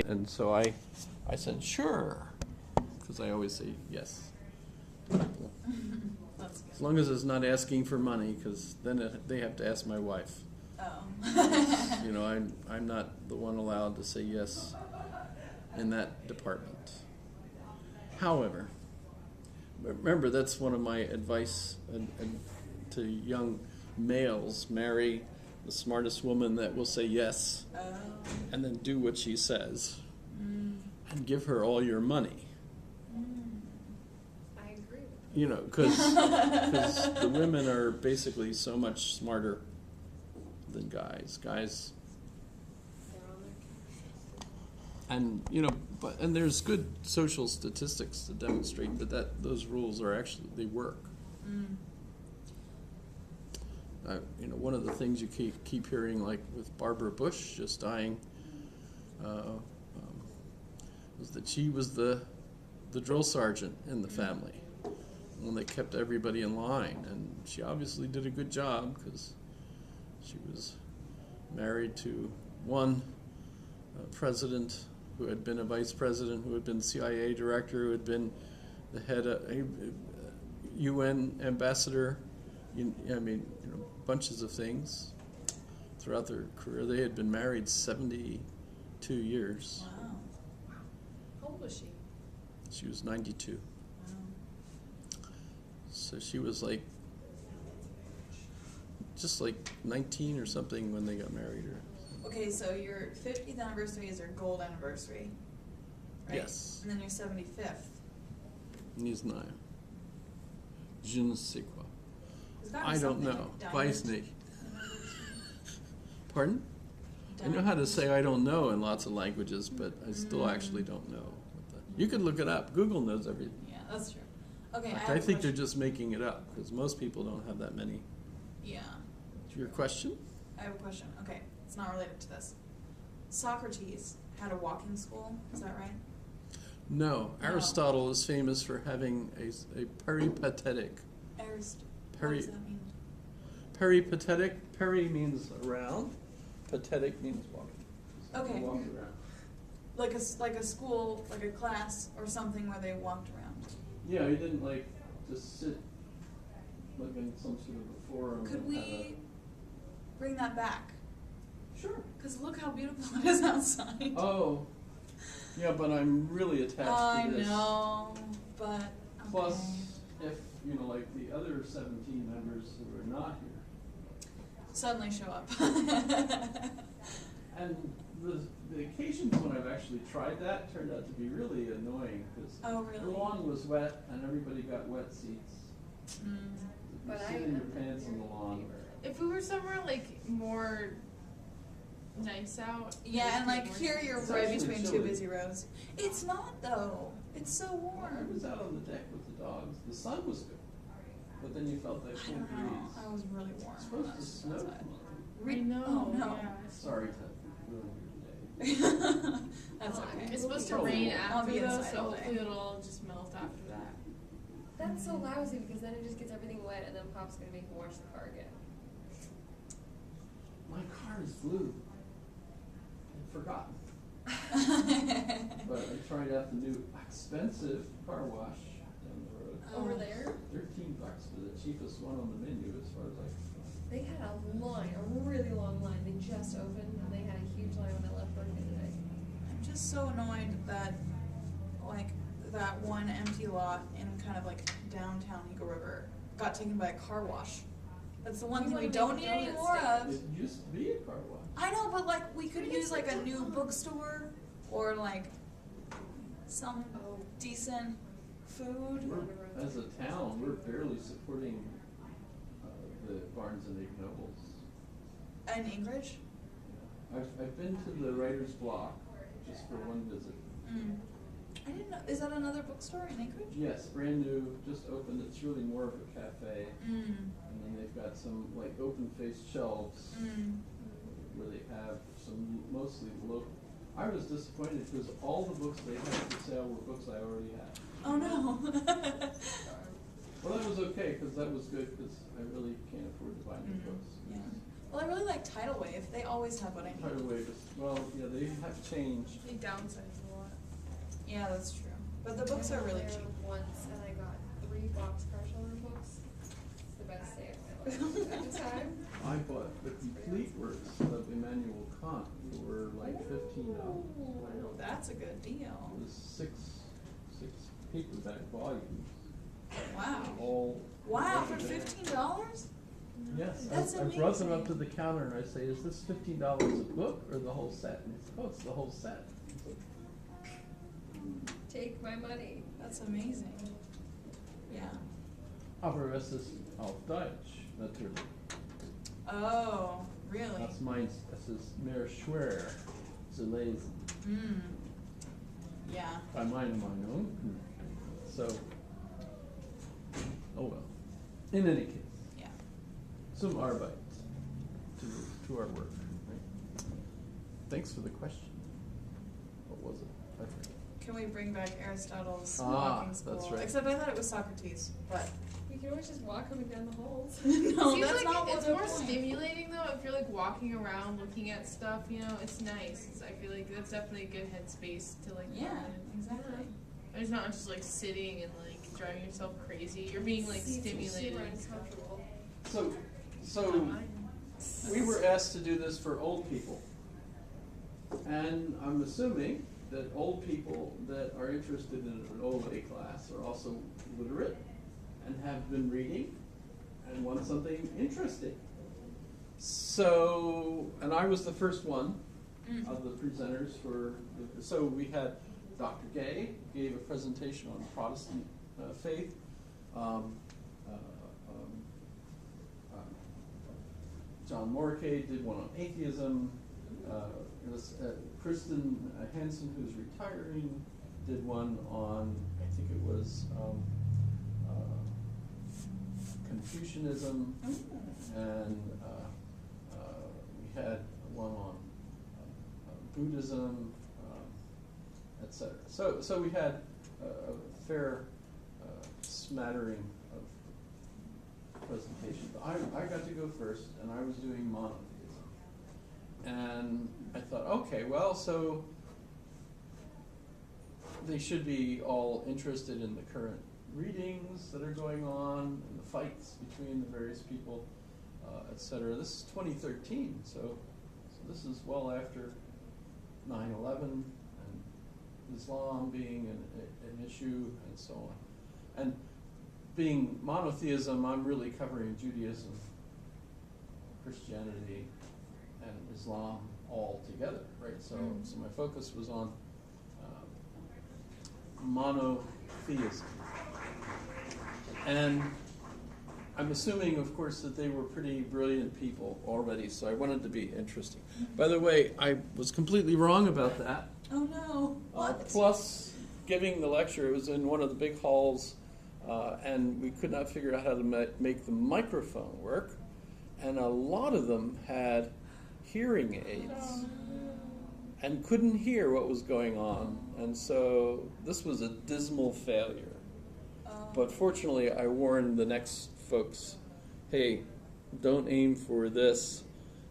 and so I said, sure, because I always say yes. That's good. As long as it's not asking for money, because then they have to ask my wife. Oh. You know, I'm not the one allowed to say yes in that department. However, remember, that's one of my advice to young males: marry the smartest woman that will say yes, and then do what she says, and give her all your money. I agree. You know, because the women are basically so much smarter than guys. Guys, They're on their and you know, and there's good social statistics to demonstrate that those rules are actually, they work. You know, one of the things you keep hearing, like with Barbara Bush just dying, was that she was the drill sergeant in the family, and they kept everybody in line, and she obviously did a good job because she was married to one president who had been a vice president, who had been CIA director, who had been the head of UN ambassador. Bunches of things throughout their career. They had been married 72 years. Wow. How old was she? She was 92. Wow. So she was just like 19 or something when they got married. Okay, so your 50th anniversary is your gold anniversary, right? Yes. And then your 75th. Не знаю. Je ne sais quoi. There's gotta be I don't something know. like Weiß diamond. nicht. Pardon? I know Diamond. how to say I don't know in lots of languages, but I still actually don't know. You can look it up. Google knows everything. Yeah, that's true. Okay, In fact, I have I a think they're question. just making it up because most people don't have that many. Yeah, Your question? I have a question. Okay, it's not related to this. Socrates had a walking school, is that right? No. No. Aristotle is famous for having a peripatetic. What Peri- does that mean? Peripatetic. Peri means around. Pathetic means walking. Okay. Walk around. Like a school, like a class or something where they walked around. Yeah, he didn't just sit like in some sort of a forum. Could and we bring that back? Sure. Because look how beautiful it is outside. Oh. Yeah, but I'm really attached I to this. know, but okay. Plus, if, like the other 17 members who are not here. Suddenly show up. And the occasions when I've actually tried that turned out to be really annoying because Oh, really? the lawn was wet and everybody got wet seats. Mm. You But sit in your pants on the lawn. If we were somewhere more nice out. Yeah, and it'd be more here you're It's right actually between two chilly. busy roads. It's not though. It's so I warm. was out on the deck with the dogs. The sun was good, but then you felt that I cool don't know. breeze. I was really warm. It's when I supposed to was snow outside. tomorrow. I know. Oh, no. Yeah. Sorry to ruin your day. That's okay. It's supposed to Probably rain won't. I'll be after though, inside so all day. hopefully it'll all just melt after that. That's so lousy because then it just gets everything wet and then Pop's gonna make him wash the car again. My car is blue. I'd forgotten. But I tried out the new expensive car wash down the road. Over Oh. there, $13 for the cheapest one on the menu as far as I can find. they had a really long line. They just opened and they had a huge line when I left work the other day. I'm just so annoyed that that one empty lot in kind of like downtown Eagle River got taken by a car wash. That's the one We thing we wanna don't make need a any donut more stand. of. It used to be a car wash. I know, but we could We use need a some new donuts. bookstore or some Oh. decent food. We're, as a town, we're barely supporting the Barnes and Nobles. In Anchorage? I've been to the Writer's Block just for one visit. Mm. I didn't know. Is that another bookstore in Anchorage? Yes, brand new, just opened. It's really more of a cafe, Mm. and then they've got some open-faced shelves Mm. where they have some mostly local. I was disappointed because all the books they had for sale were books I already had. Oh no. Well, that was okay because that was good because I really can't afford to buy new Mm. books. Yeah. Well, I really like Tidal Wave. They always have what I Tidal need. Wave is, well, yeah, they have changed. They downsize a lot. Yeah, that's true. But the books I are went really there cheap. Once, and I got 3 boxcar children books. It's the best day of my life at the time. I bought the complete works of Immanuel Kant for like $15. Ooh, that's a good It deal. was six paperback volumes, Wow. all. Wow, for together. $15? Yes, That's I brought them up amazing. to the counter and I say, is this $15 a book or the whole set? And he said, oh, it's the whole set. Take my money. That's amazing. Yeah. Aber es ist auf Deutsch, natürlich. Oh, really? Das meint, es ist mehr schwer zu lesen. Mm. Yeah. Bei meiner Meinung. So, oh well. In any case, Yeah. zum Arbeit, to our work. Right? Thanks for the question. What was it? I forget. Can we bring back Aristotle's Ah, walking school? that's right. Except I thought it was Socrates, but You can always just walk up and down the halls. no, Seems that's like not it's the more point. stimulating though if you're like walking around looking at stuff, you know, it's nice. I feel like that's definitely a good headspace to like Yeah, learn in. exactly. And it's not just like sitting and like driving yourself crazy. You're being like Seems stimulated. super and stuff. uncomfortable. So we were asked to do this for old people. And I'm assuming that old people that are interested in an OLA class are also literate and have been reading and want something interesting. So, and I was the first one Mm. of the presenters so we had Dr. Gay gave a presentation on Protestant faith. John Morkay did one on atheism. Kristen Hansen, who's retiring, did one on, I think it was Confucianism, Ooh. and we had one on Buddhism, etc. So we had a fair smattering of presentation. But I got to go first, and I was doing monotheism. And I thought, okay, well, so they should be all interested in the current readings that are going on and the fights between the various people, etc. This is 2013, so this is well after 9/11 and Islam being an issue and so on. And being monotheism, I'm really covering Judaism, Christianity, and Islam all together, right? So my focus was on monotheism. And I'm assuming, of course, that they were pretty brilliant people already, so I wanted to be interesting. By the way, I was completely wrong about that. Oh no. What? Plus, giving the lecture, it was in one of the big halls, and we could not figure out how to make the microphone work. And a lot of them had hearing aids and couldn't hear what was going on. And so this was a dismal failure. But fortunately, I warned the next folks, hey, don't aim for this.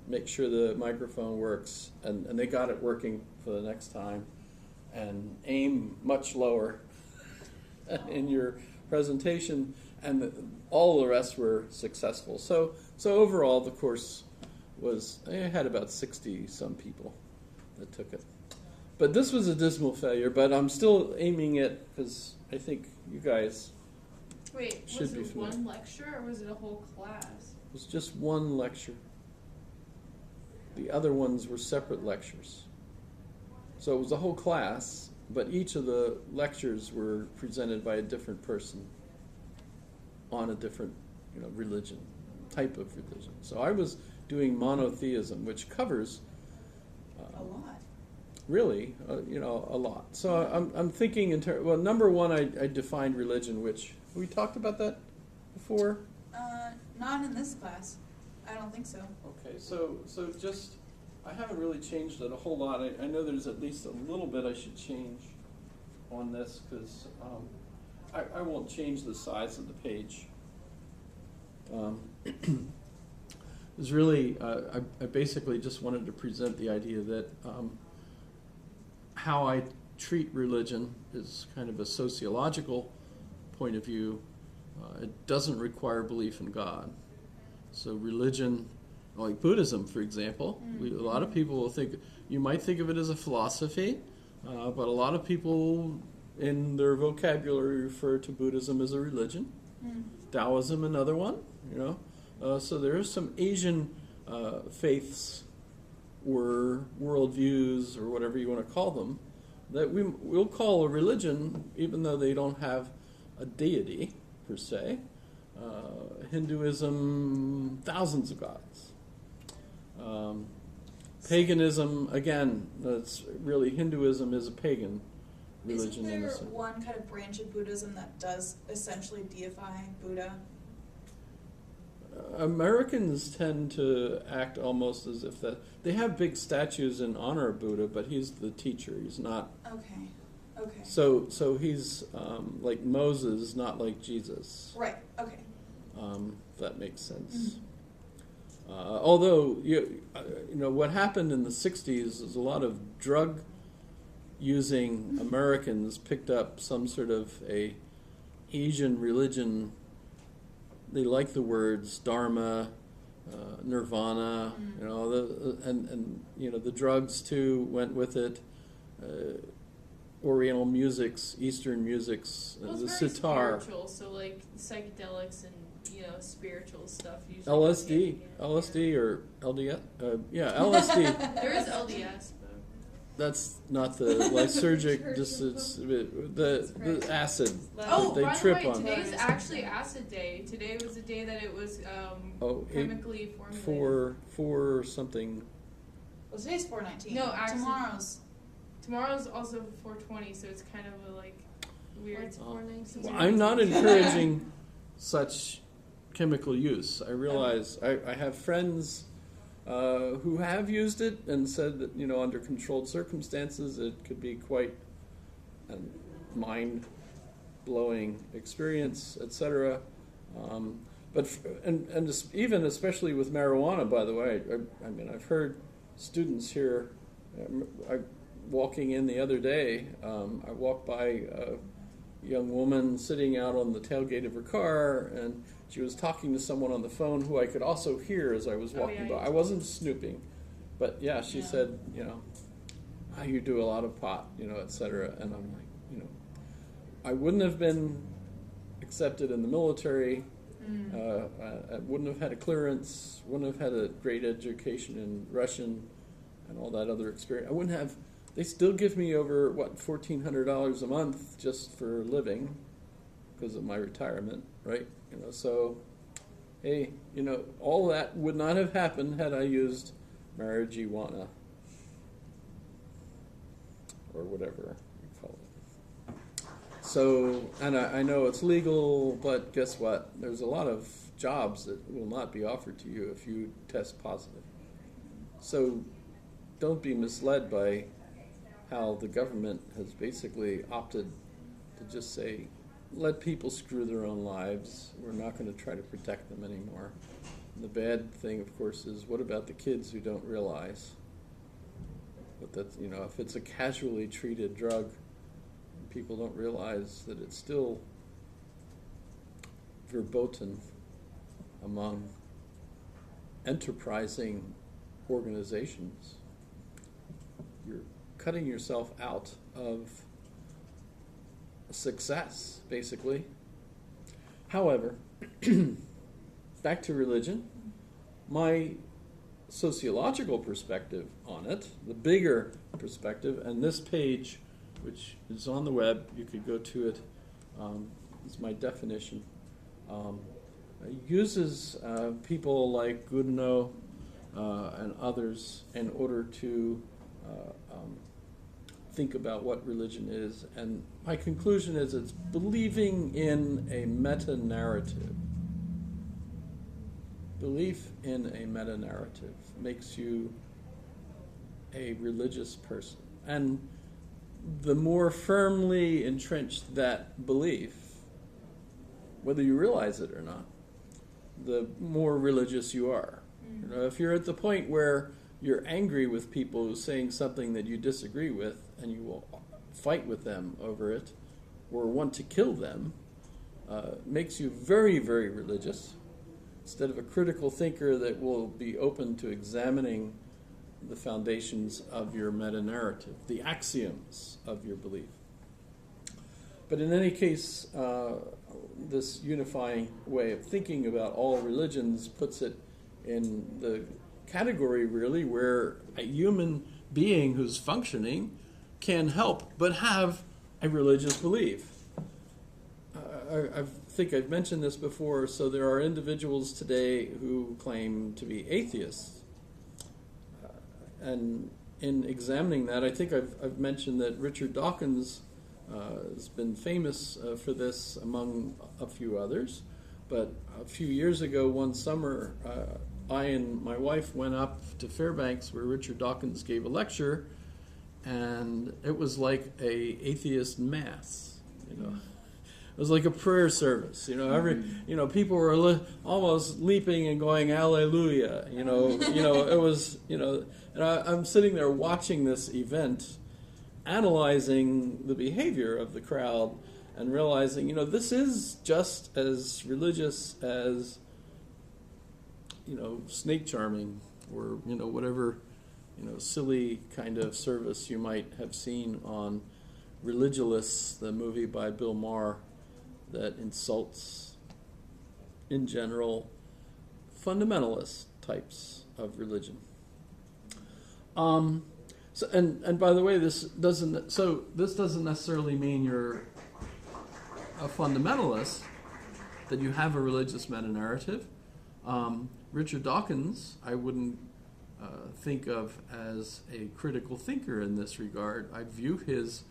Make sure the microphone works. And they got it working for the next time. And aim much lower in your presentation. And all the rest were successful. So overall, the course was, I had about 60-some people that took it. But this was a dismal failure, but I'm still aiming it because I think you guys, Wait, Should was be it familiar. one lecture or was it a whole class? it was just one lecture. The other ones were separate lectures. So it was a whole class, but each of the lectures were presented by a different person on a different, religion, type of religion. So I was doing monotheism, which covers A lot. really, a lot. So I'm thinking well, number one, I defined religion, which, we talked about that before? Not in this class. I don't think so. Okay, so just, I haven't really changed it a whole lot. I know there's at least a little bit I should change on this, because I won't change the size of the page. is really, I basically just wanted to present the idea that how I treat religion is kind of a sociological point of view. It doesn't require belief in God. So religion, like Buddhism, for example, a lot of people will think, you might think of it as a philosophy, but a lot of people in their vocabulary refer to Buddhism as a religion. Taoism, another one, so there are some Asian faiths or worldviews or whatever you want to call them that we'll call a religion, even though they don't have a deity per se. Hinduism, thousands of gods. Paganism, again, that's really, Hinduism is a pagan religion. Isn't there in a sense. one kind of branch of Buddhism that does essentially deify Buddha? Americans tend to act almost as if that they have big statues in honor of Buddha, but he's the teacher. He's not. Okay. Okay. So he's like Moses, not like Jesus. Right. Okay. If that makes sense. Although what happened in the '60s is a lot of drug using Americans picked up some sort of a Asian religion. They like the words Dharma, Nirvana, the drugs too went with it. Oriental musics, Eastern musics, Well, the it's very sitar, spiritual, so like psychedelics and spiritual stuff usually. LSD or LDS, LSD. There is LDS, but That's not the lysergic, just the acid oh, that they by trip the way, on. today is actually acid day. Today was the day that it was chemically formulated. For something. Well, today's 4/19. No, actually- Tomorrow's Tomorrow's also 420, so it's kind of a weird. What's 419? Well, I'm not encouraging such chemical use. I realize I have friends who have used it and said that under controlled circumstances it could be quite a mind-blowing experience, etc. But even especially with marijuana, by the way, I mean I've heard students here. Walking in the other day, I walked by a young woman sitting out on the tailgate of her car, and she was talking to someone on the phone who I could also hear as I was walking by. I wasn't snooping, but she said, you do a lot of pot, etc. And I'm like, I wouldn't have been accepted in the military. I wouldn't have had a clearance. Wouldn't have had a great education in Russian and all that other experience. I wouldn't have. They still give me over $1,400 a month just for living because of my retirement, right? So hey, all that would not have happened had I used marijuana or whatever you call it. So, and I know it's legal, but guess what? There's a lot of jobs that will not be offered to you if you test positive. So don't be misled by how the government has basically opted to just say, let people screw their own lives. We're not going to try to protect them anymore. And the bad thing, of course, is what about the kids who don't realize? But that's, if it's a casually treated drug, people don't realize that it's still verboten among enterprising organizations. You're cutting yourself out of success, basically. However, back to religion, my sociological perspective on it, the bigger perspective, and this page, which is on the web, you could go to it, is my definition, uses people like Goodenough and others in order to think about what religion is, and my conclusion is it's believing in a meta-narrative. Belief in a meta-narrative makes you a religious person, and the more firmly entrenched that belief, whether you realize it or not, the more religious you are. You know, if you're at the point where you're angry with people who's saying something that you disagree with, and you will fight with them over it, or want to kill them, makes you very, very religious, instead of a critical thinker that will be open to examining the foundations of your meta-narrative, the axioms of your belief. But in any case, this unifying way of thinking about all religions puts it in the category, really, where a human being who's functioning can help but have a religious belief. I think I've mentioned this before, so there are individuals today who claim to be atheists. And in examining that, I think I've mentioned that Richard Dawkins has been famous for this among a few others. But a few years ago, one summer, I and my wife went up to Fairbanks where Richard Dawkins gave a lecture, and it was like a atheist mass, you know. It was like a prayer service, you know. People were almost leaping and going "Alleluia," you know. It was, and I'm sitting there watching this event, analyzing the behavior of the crowd, and realizing, this is just as religious as, snake charming or whatever, silly kind of service you might have seen on Religulous, the movie by Bill Maher, that insults, in general, fundamentalist types of religion. So, and by the way, this doesn't necessarily mean you're a fundamentalist, that you have a religious meta-narrative. Richard Dawkins, I wouldn't think of as a critical thinker in this regard. I view his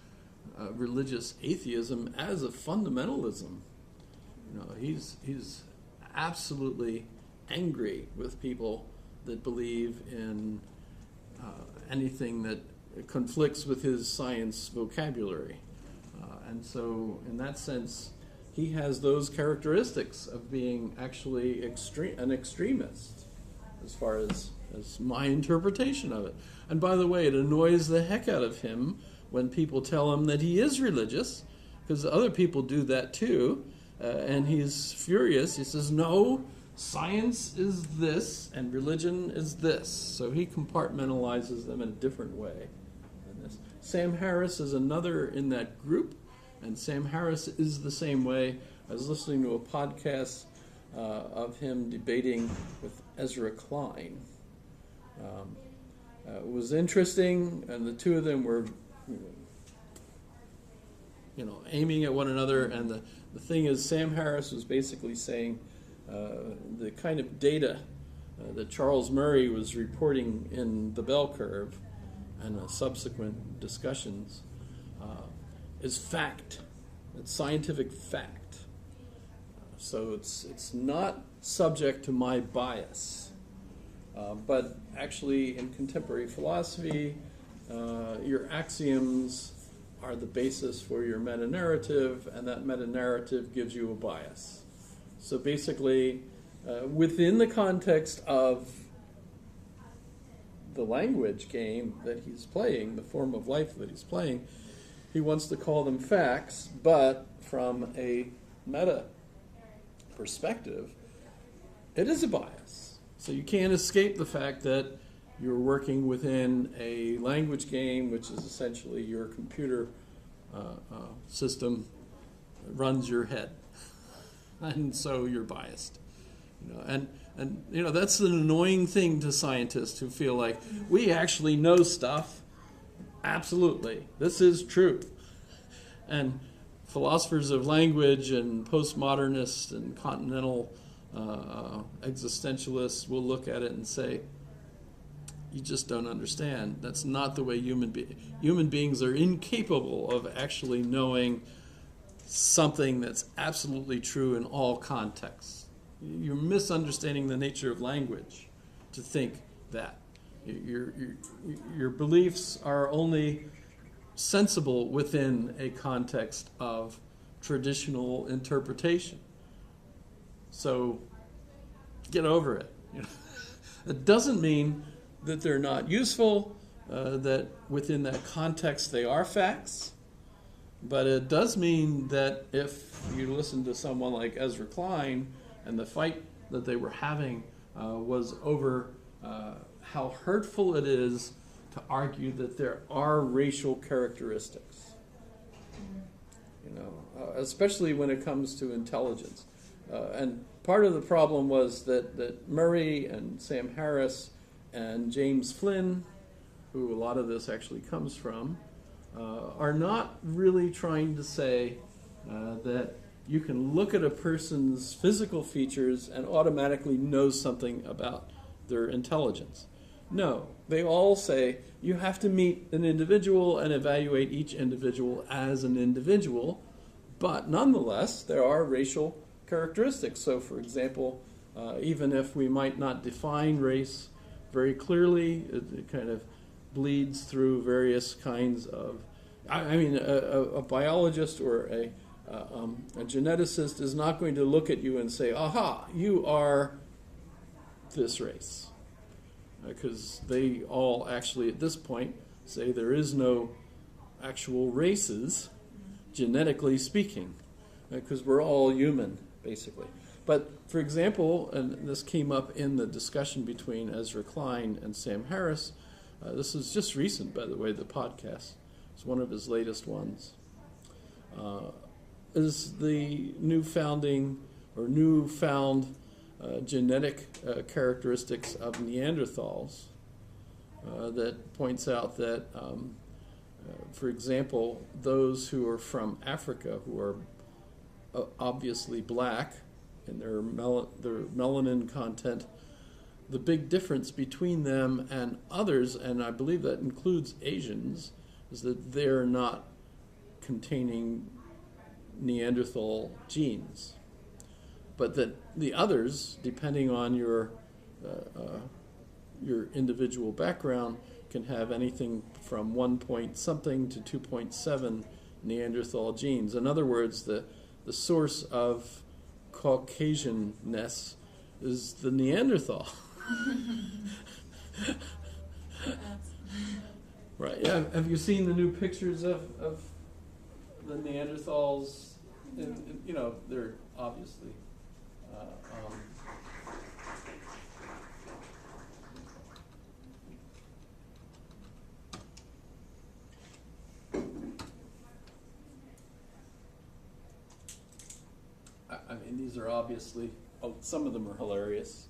religious atheism as a fundamentalism. He's absolutely angry with people that believe in anything that conflicts with his science vocabulary. And so, in that sense, he has those characteristics of being actually an extremist, as far as my interpretation of it. And by the way, it annoys the heck out of him when people tell him that he is religious, because other people do that too, and he's furious. He says, no, science is this, and religion is this. So he compartmentalizes them in a different way than this. Sam Harris is another in that group, and Sam Harris is the same way. I was listening to a podcast of him debating with Ezra Klein. It was interesting, and the two of them were aiming at one another, and the thing is, Sam Harris was basically saying the kind of data that Charles Murray was reporting in the bell curve and subsequent discussions is fact. It's scientific fact. So it's not subject to my bias. But actually, in contemporary philosophy, your axioms are the basis for your meta-narrative, and that meta-narrative gives you a bias. So basically, within the context of the language game that he's playing, the form of life that he's playing, he wants to call them facts, but from a meta perspective, it is a bias. So you can't escape the fact that you're working within a language game, which is essentially your computer system that runs your head, and so you're biased. And that's an annoying thing to scientists who feel like we actually know stuff. Absolutely, this is true. And philosophers of language and postmodernists and continental existentialists will look at it and say, you just don't understand. That's not the way human beings are incapable of actually knowing something that's absolutely true in all contexts. You're misunderstanding the nature of language to think that. Your beliefs are only sensible within a context of traditional interpretation. So get over it. It doesn't mean that they're not useful, that within that context they are facts, but it does mean that if you listen to someone like Ezra Klein and the fight that they were having was over how hurtful it is to argue that there are racial characteristics, especially when it comes to intelligence. And part of the problem was that Murray and Sam Harris and James Flynn, who a lot of this actually comes from, are not really trying to say that you can look at a person's physical features and automatically know something about their intelligence. No, they all say you have to meet an individual and evaluate each individual as an individual, but nonetheless, there are racial characteristics. So, for example, even if we might not define race very clearly, it kind of bleeds through various kinds of, a biologist or a geneticist is not going to look at you and say, aha, you are this race. Because they all actually, at this point, say there is no actual races, genetically speaking, because we're all human, basically. But, for example, and this came up in the discussion between Ezra Klein and Sam Harris, this is just recent, by the way, the podcast. It's one of his latest ones. Is the newfound genetic characteristics of Neanderthals that points out that, for example, those who are from Africa who are obviously black in their melanin content, the big difference between them and others, and I believe that includes Asians, is that they're not containing Neanderthal genes. But that the others, depending on your individual background, can have anything from 1 point something to 2.7 Neanderthal genes. In other words, the source of Caucasianness is the Neanderthal. Right. Yeah. Have you seen the new pictures of the Neanderthals? They're obviously. These are obviously. Oh, some of them are hilarious,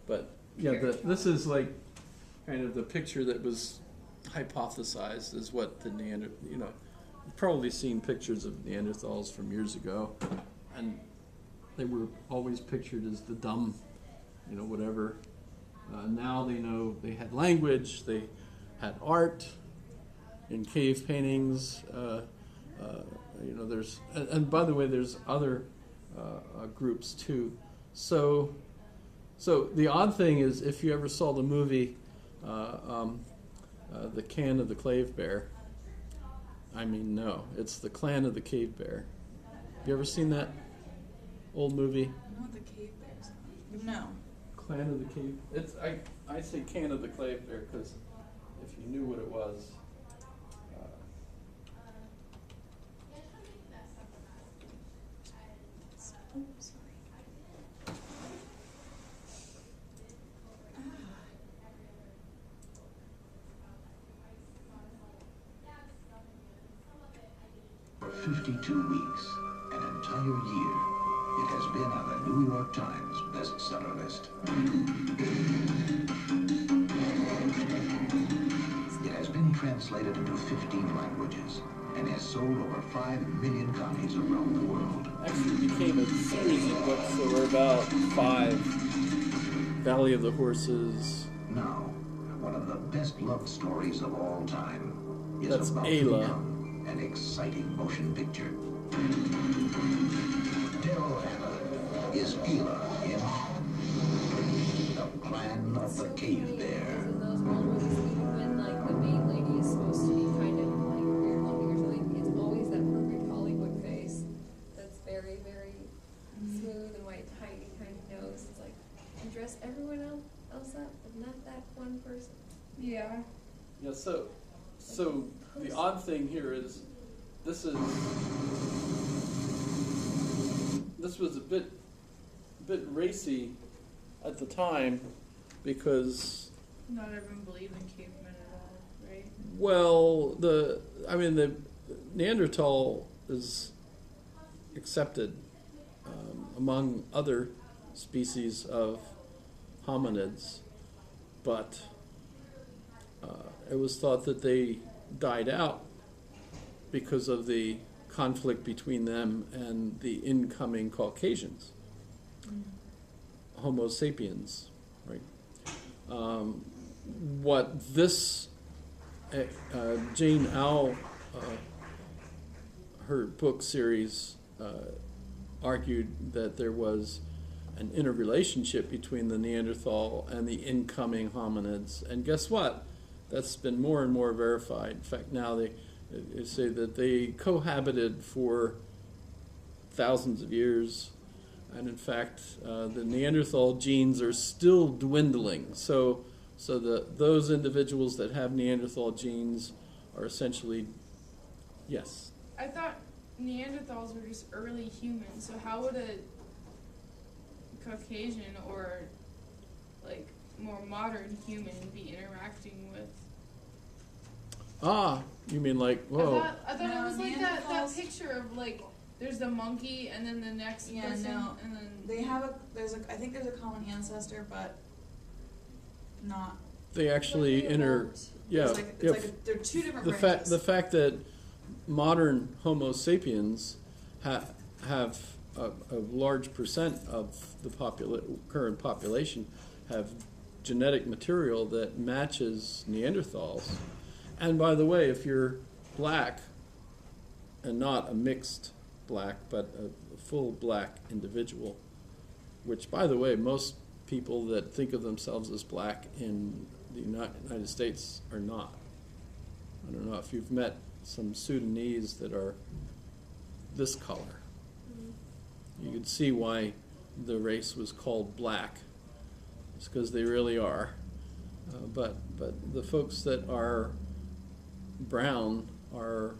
but yeah, this is like kind of the picture that was hypothesized as what the You've probably seen pictures of Neanderthals from years ago, and they were always pictured as the dumb, whatever. Now they know they had language, they had art in cave paintings. There's, and by the way, there's other groups too. So the odd thing is, if you ever saw the movie, The Can of the Cave Bear. No, it's The Clan of the Cave Bear. Have you ever seen that old movie? I know what the cave bears are. No. Clan of the Cave. I say Can of the Cave Bear because if you knew what it was. Oh, sorry. 52 weeks, an entire year, it has been on the New York Times bestseller list. It has been translated into 15 languages and has sold over 5 million copies around the world. Actually became a series of books. There were about 5. Valley of the Horses. Now, one of the best-loved stories of all time is That's about Ayla. the young and exciting motion picture. Daryl Hannah is Ayla in The Clan of the Cave Bear. In those old movies, even when the main lady is supposed to be kind of weird looking or something, it's always that perfect Hollywood face that's very, very smooth and white, tight kind of nose. It's like you dress everyone else up So the odd thing here is, this was a bit racy at the time, because, Not everyone believed in cavemen at all, right? well, the Neanderthal is accepted among other species of hominids, but it was thought that they died out because of the conflict between them and the incoming Caucasians, Homo sapiens, right? What this Jane Au, her book series, argued that there was an interrelationship between the Neanderthal and the incoming hominids, and guess what? That's been more and more verified. In fact, now they say that they cohabited for thousands of years, and in fact, the Neanderthal genes are still dwindling. So those individuals that have Neanderthal genes are essentially, yes. I thought Neanderthals were just early humans, so how would a Caucasian or like more modern human be interacting with? Ah, you mean like, whoa. I thought No, it was like that Neanderthals- picture of like there's the monkey and then the next Yeah, person no. and then I think there's a common ancestor, but not. They actually yeah. They're two different the branches. fact that modern Homo sapiens have a large percent of the current population have genetic material that matches Neanderthals. And by the way, if you're black, and not a mixed black, but a full black individual, which, by the way, most people that think of themselves as black in the United States are not. I don't know if you've met some Sudanese that are this color. You can see why the race was called black. It's because they really are. But the folks that are brown are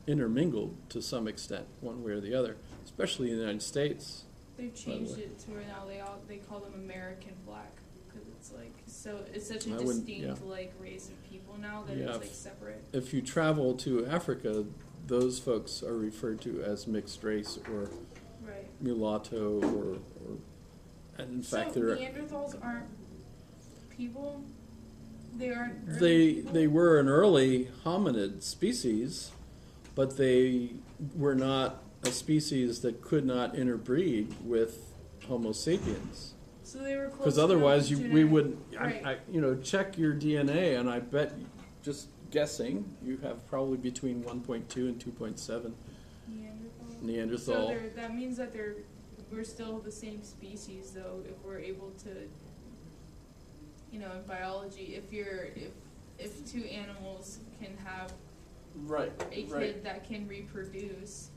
intermingled to some extent, one way or the other, especially in the United States. they've changed it to where now they call them American black because it's like it's such a I wouldn't- distinct yeah. like race of people now that Yeah, it's like separate. If you travel to Africa, those folks are referred to as mixed race or Right. mulatto or and in fact so they're Neanderthals aren't people. They aren't. early they people? they were an early hominid species, but they were not a species that could not interbreed with Homo sapiens. So they were close Because enough otherwise, we genetic- would, Right. check your DNA, and I bet, just guessing, you have probably between 1.2 and 2.7 Neanderthal. Neanderthal. So that means that we're still the same species, though, if we're able to, in biology, if two animals can have Right, a right. kid that can reproduce,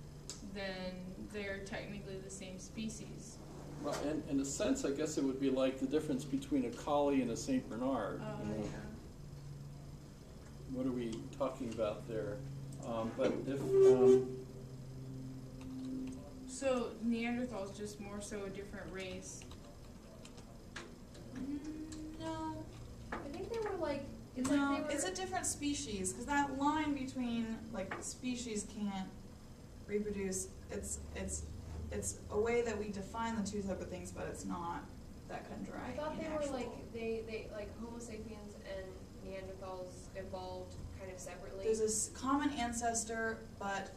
then they're technically the same species. Well, and in a sense, I guess it would be like the difference between a collie and a Saint Bernard. Yeah. What are we talking about there? But if So Neanderthal is just more so a different race. No, I think they were like, it's no, like they were. it's a different species because that line between like species can't reproduce. It's a way that we define the two separate things, but it's not that cut and dry. I thought they in were actual- like they like Homo sapiens and Neanderthals evolved kind of separately. There's a common ancestor, but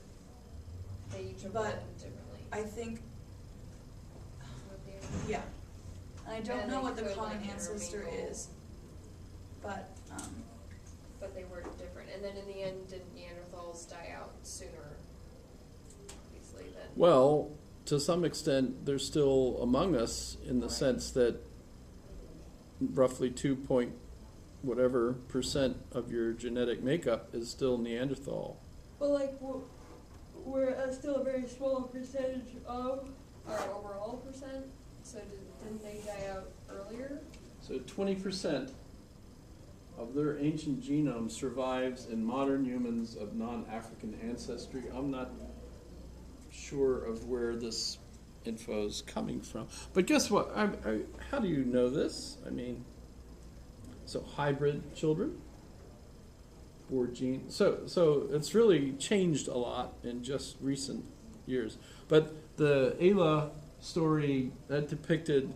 They each but evolved differently. I think With the- yeah, and I don't And know they what the could, common like, ancestor intermingle. is, but But they were different. And then in the end, did Neanderthals die out sooner? Obviously, than. well, to some extent, they're still among us in the Right. sense that roughly 2 whatever percent of your genetic makeup is still Neanderthal. But like we're still a very small percentage of our overall percent. So didn't they die out earlier? So 20% of their ancient genome survives in modern humans of non-African ancestry. I'm not sure of where this info is coming from. But guess what? How do you know this? I mean, so hybrid children? Or gene. So it's really changed a lot in just recent years. But the Ayla story that depicted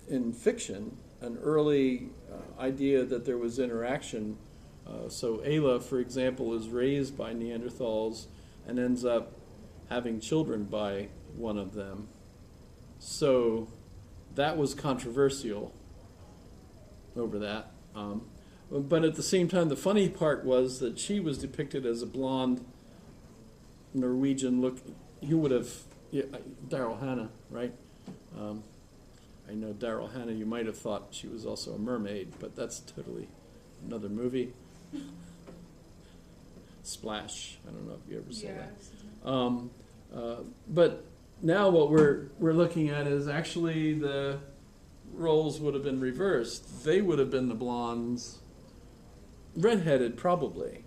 in fiction an early idea that there was interaction. So Ayla, for example, is raised by Neanderthals and ends up having children by one of them. So that was controversial over that. But at the same time, the funny part was that she was depicted as a blonde Norwegian look. You would have, yeah, Daryl Hannah, right? I know Daryl Hannah, you might have thought she was also a mermaid, but that's totally another movie. Splash. I don't know if you ever saw that. But now what we're looking at is actually the roles would have been reversed. They would have been the blondes, redheaded probably,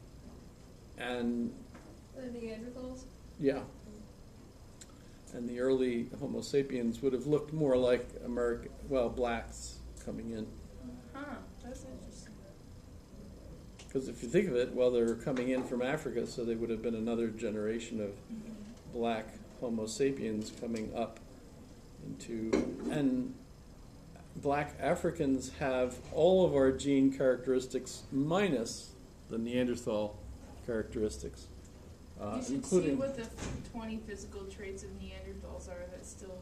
and The Neanderthals? yeah. And the early Homo sapiens would have looked more like blacks coming in. Huh, that's interesting. Because if you think of it, well, they were coming in from Africa, so they would have been another generation of black Homo sapiens coming up into, and black Africans have all of our gene characteristics minus the Neanderthal characteristics. You should see Including, what the 20 physical traits of Neanderthals are that still.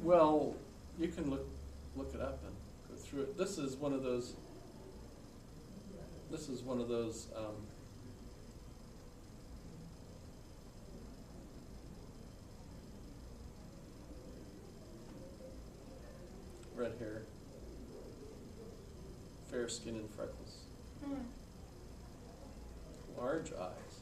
well, you can look it up and go through it. This is one of those. Red hair, fair skin and freckles, large eyes.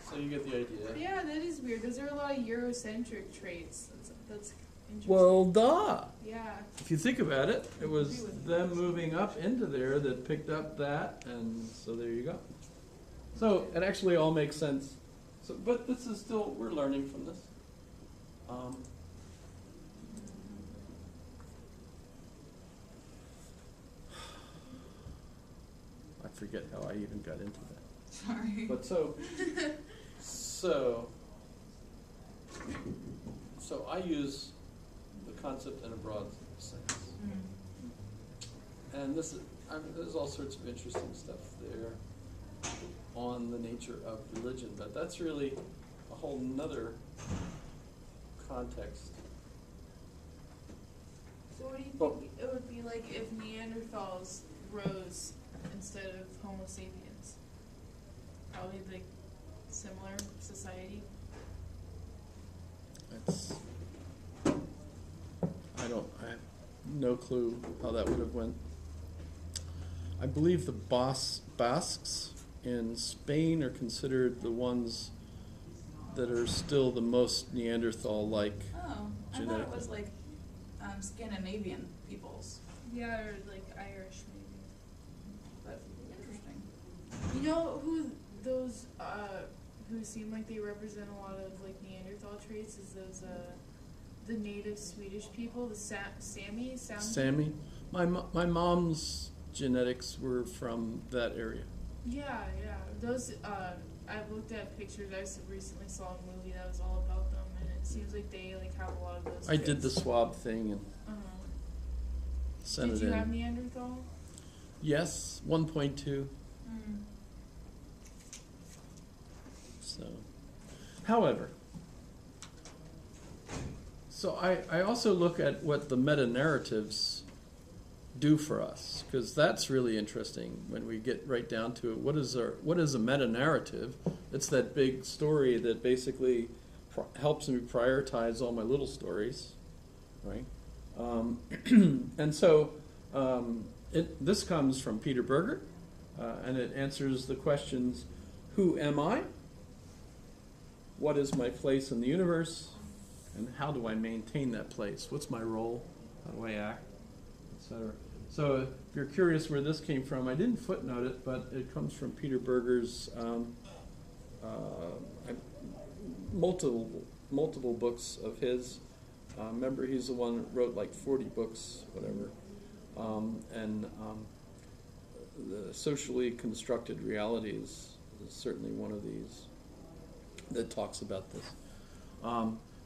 So you get the idea. Yeah, that is weird. Those are a lot of Eurocentric traits. That's interesting. Well, duh. Yeah. If you think about it, it was Agree with them you. moving up into there that picked up that, and so there you go. So it actually all makes sense. So, but this is still, we're learning from this. I forget how I even got into that. Sorry. But so I use the concept in a broad sense. And this is, there's all sorts of interesting stuff there on the nature of religion, but that's really a whole nother context. So what do you Well- think it would be like if Neanderthals rose instead of Homo sapiens? Probably like similar society. It's, I have no clue how that would have went. I believe the Basques in Spain are considered the ones that are still the most Neanderthal-like. Oh, I thought it Genetically. was like Scandinavian peoples, Yeah, or like Irish maybe. but interesting. You know who those who seem like they represent a lot of like Neanderthal traits is those the native Swedish people, the Sami sound. Sammy, my mom's genetics were from that area. Yeah, yeah. Those I've looked at pictures. I recently saw a movie that was all about them, and it seems like they like have a lot of those. I did the traits. swab thing and sent Did it you in. have Neanderthal? Yes, 1.2. So, however, so I also look at what the meta-narratives do for us, because that's really interesting when we get right down to it. What is a meta-narrative? It's that big story that basically helps me prioritize all my little stories, right? And so this comes from Peter Berger, and it answers the questions: who am I? What is my place in the universe? And how do I maintain that place? What's my role? How do I act? Etc. So if you're curious where this came from, I didn't footnote it, but it comes from Peter Berger's multiple books of his. Remember, he's the one that wrote like 40 books, whatever. The socially constructed reality is certainly one of these that talks about this.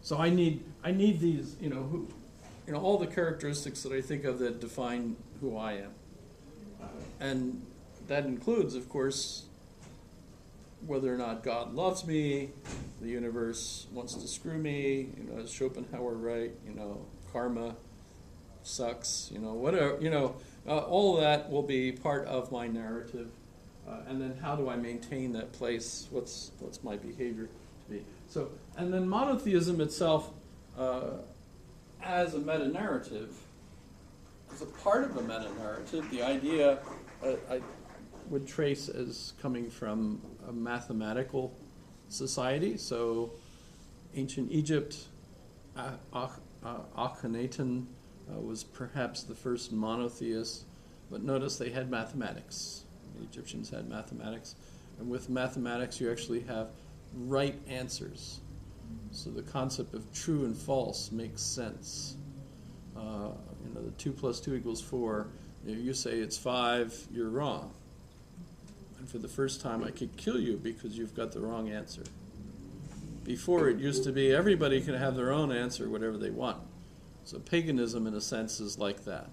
So I need these, all the characteristics that I think of that define who I am, and that includes, of course, whether or not God loves me, the universe wants to screw me, is Schopenhauer right? Karma sucks, whatever, all of that will be part of my narrative. And then how do I maintain that place? What's my behavior to be? So, and then monotheism itself, as a meta-narrative, as a part of a meta-narrative, the idea I would trace as coming from a mathematical society. So, ancient Egypt, Akhenaten was perhaps the first monotheist, but notice they had mathematics. The Egyptians had mathematics, and with mathematics you actually have right answers. So the concept of true and false makes sense. The 2 + 2 = 4. You say it's 5, you're wrong. And for the first time I could kill you because you've got the wrong answer. Before it used to be everybody can have their own answer, whatever they want. So paganism in a sense is like that,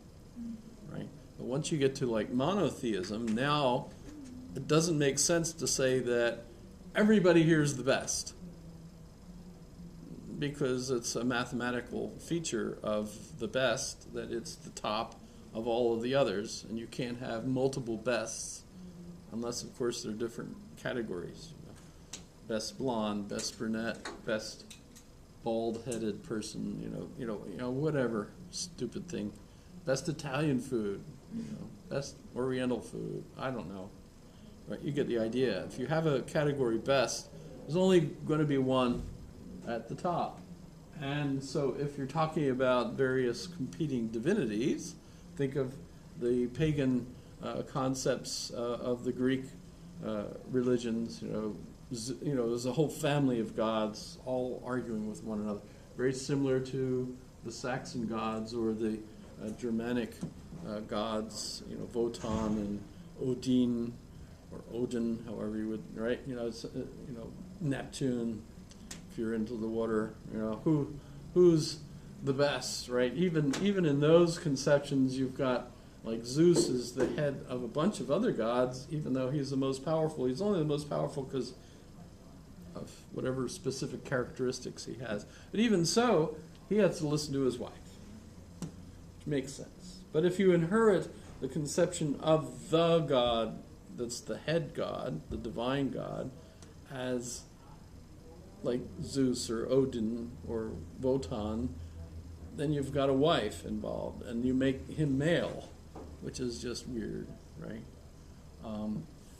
right? But once you get to like monotheism, now it doesn't make sense to say that everybody here is the best, because it's a mathematical feature of the best that it's the top of all of the others, and you can't have multiple bests unless, of course, they're different categories. Best blonde, best brunette, best bald-headed person, whatever stupid thing. Best Italian food, best Oriental food. I don't know. Right? You get the idea. If you have a category best, there's only going to be one at the top. And so if you're talking about various competing divinities, think of the pagan concepts of the Greek religions, there's a whole family of gods all arguing with one another. Very similar to the Saxon gods or the Germanic gods, Wotan and Odin, or Odin, however you would, right? Neptune, if you're into the water, who's the best, right? Even in those conceptions, you've got like Zeus is the head of a bunch of other gods, even though he's the most powerful. He's only the most powerful because of whatever specific characteristics he has. But even so, he has to listen to his wife, which makes sense. But if you inherit the conception of the God that's the head God, the divine God, as like Zeus or Odin or Wotan, then you've got a wife involved, and you make him male, which is just weird, right?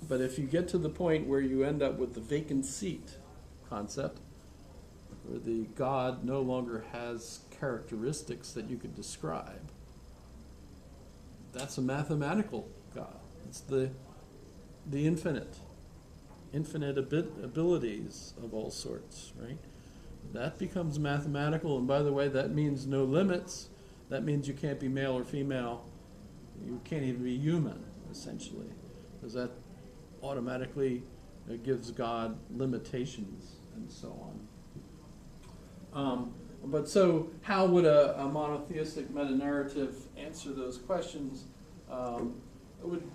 But if you get to the point where you end up with the vacant seat concept, where the God no longer has characteristics that you could describe, that's a mathematical God. It's the infinite abilities of all sorts, right? That becomes mathematical, and by the way, that means no limits. That means you can't be male or female. You can't even be human, essentially, because that automatically gives God limitations and so on. But so how would a monotheistic meta-narrative answer those questions? It would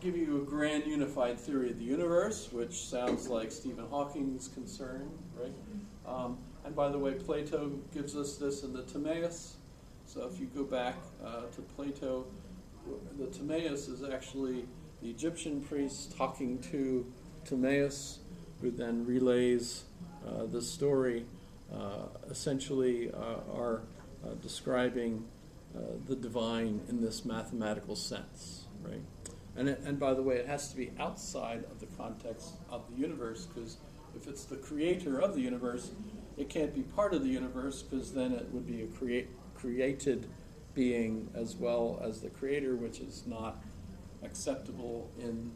give you a grand unified theory of the universe, which sounds like Stephen Hawking's concern, right? And by the way, Plato gives us this in the Timaeus. So if you go back to Plato, the Timaeus is actually the Egyptian priest talking to Timaeus, who then relays the story, essentially are describing the divine in this mathematical sense, right? And by the way, it has to be outside of the context of the universe, because if it's the creator of the universe, it can't be part of the universe, because then it would be a created being as well as the creator, which is not acceptable in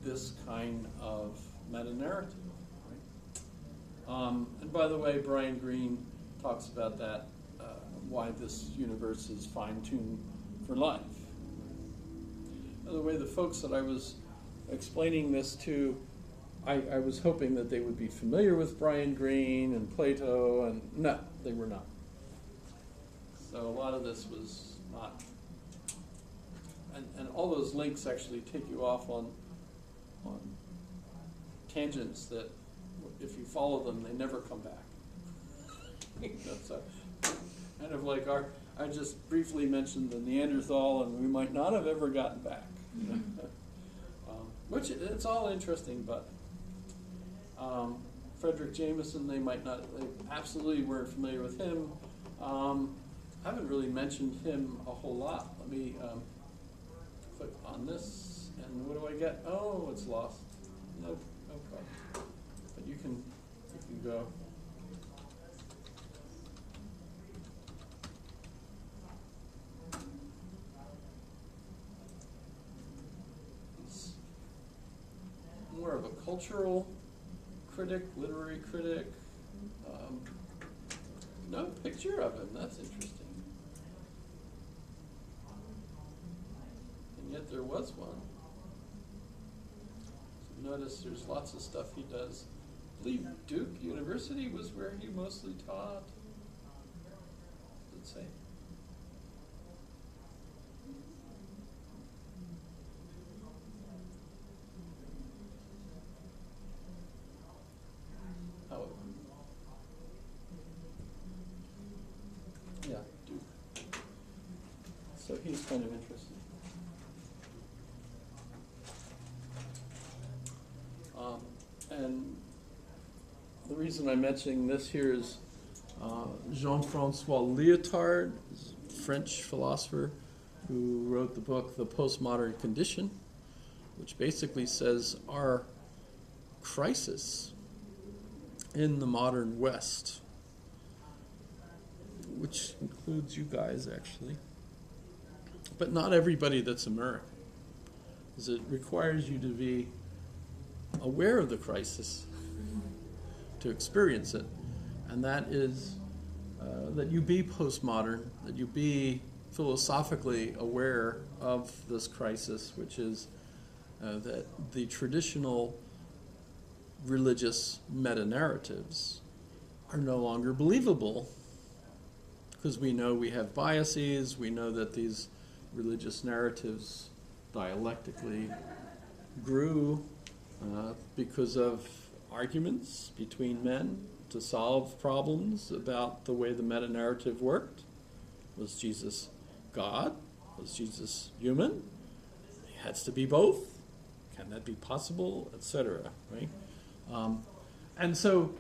this kind of meta-narrative. Right? And by the way, Brian Greene talks about that, why this universe is fine-tuned for life. By the way, the folks that I was explaining this to, I was hoping that they would be familiar with Brian Greene and Plato, and no, they were not. So a lot of this was not, and all those links actually take you off on tangents that, if you follow them, they never come back. So, kind of like I just briefly mentioned the Neanderthal, and we might not have ever gotten back. Which, it's all interesting, but Frederick Jameson, they absolutely weren't familiar with him. I haven't really mentioned him a whole lot. Let me click on this, and what do I get? Oh, it's lost. Nope, no problem. But you can go. He's more of a cultural critic, literary critic. No picture of him. That's interesting. And yet there was one. So notice there's lots of stuff he does. I believe Duke University was where he mostly taught. Does it say? Oh. Yeah, Duke. So he's kind of interesting. And the reason I'm mentioning this here is Jean-Francois Lyotard, a French philosopher who wrote the book The Postmodern Condition, which basically says our crisis in the modern West, which includes you guys actually, but not everybody that's American, is it requires you to be aware of the crisis to experience it, and that is that you be postmodern, that you be philosophically aware of this crisis, which is that the traditional religious meta-narratives are no longer believable, because we know we have biases, we know that these religious narratives dialectically grew because of arguments between men to solve problems about the way the meta-narrative worked. Was Jesus God? Was Jesus human? He has to be both. Can that be possible? Etc. Right? And so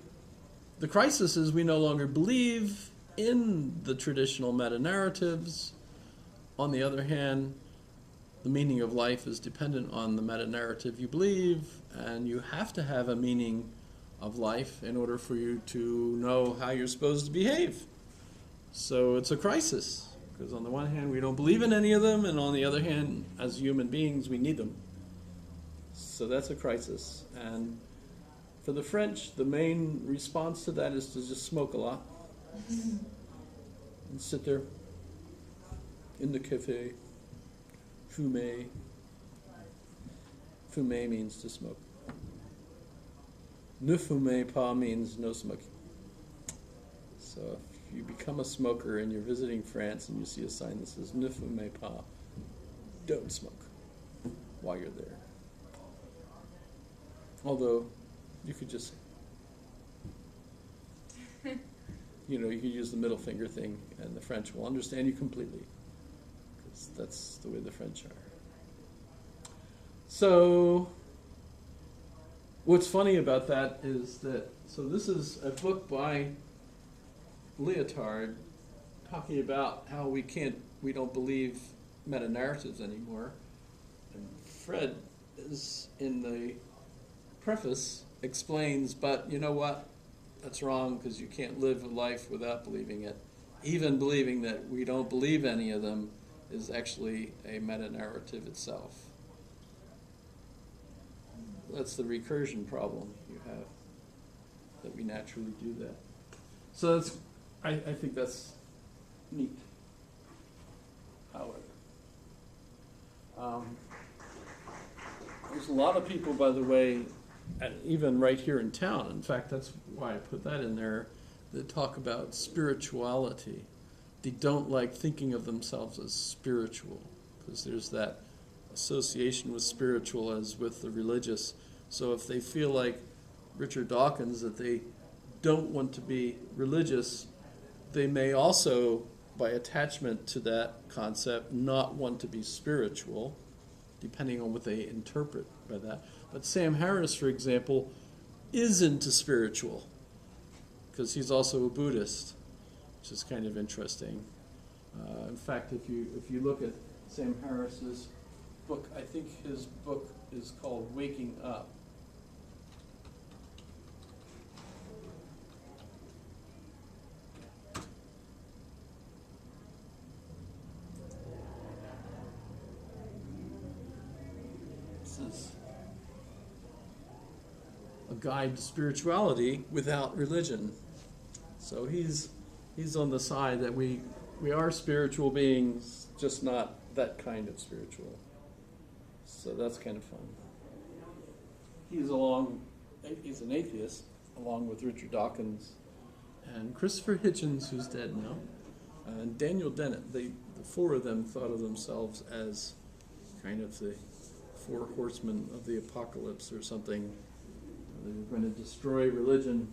the crisis is we no longer believe in the traditional meta-narratives. On the other hand, the meaning of life is dependent on the meta-narrative you believe, and you have to have a meaning of life in order for you to know how you're supposed to behave. So it's a crisis, because on the one hand we don't believe in any of them, and on the other hand, as human beings, we need them. So that's a crisis. And for the French, the main response to that is to just smoke a lot and sit there in the cafe. Fumer. Fumer means to smoke. Ne fumez pas means no smoking. So if you become a smoker and you're visiting France and you see a sign that says Ne fumez pas, don't smoke while you're there. Although, you could just, you could use the middle finger thing and the French will understand you completely. Because that's the way the French are. So, what's funny about that is that, so this is a book by Lyotard talking about how we don't believe meta-narratives anymore. And Fred is in the preface explains, but you know what? That's wrong, because you can't live a life without believing it. even believing that we don't believe any of them is actually a meta-narrative itself. That's the recursion problem you have, that we naturally do that. So that's, I think that's neat. However, there's a lot of people, by the way, and even right here in town, in fact, that's why I put that in there, that talk about spirituality. They don't like thinking of themselves as spiritual, because there's that association with spiritual as with the religious. So if they feel like Richard Dawkins, that they don't want to be religious, they may also, by attachment to that concept, not want to be spiritual, depending on what they interpret by that. But Sam Harris, for example, is into spiritual, because he's also a Buddhist, which is kind of interesting. In fact, if you look at Sam Harris's book, I think his book is called Waking Up. This is a guide to spirituality without religion. So he's on the side that we are spiritual beings, just not that kind of spiritual. So that's kind of fun. He's an atheist, along with Richard Dawkins and Christopher Hitchens, who's dead now, and Daniel Dennett. The four of them thought of themselves as kind of the four horsemen of the apocalypse or something. They were going to destroy religion.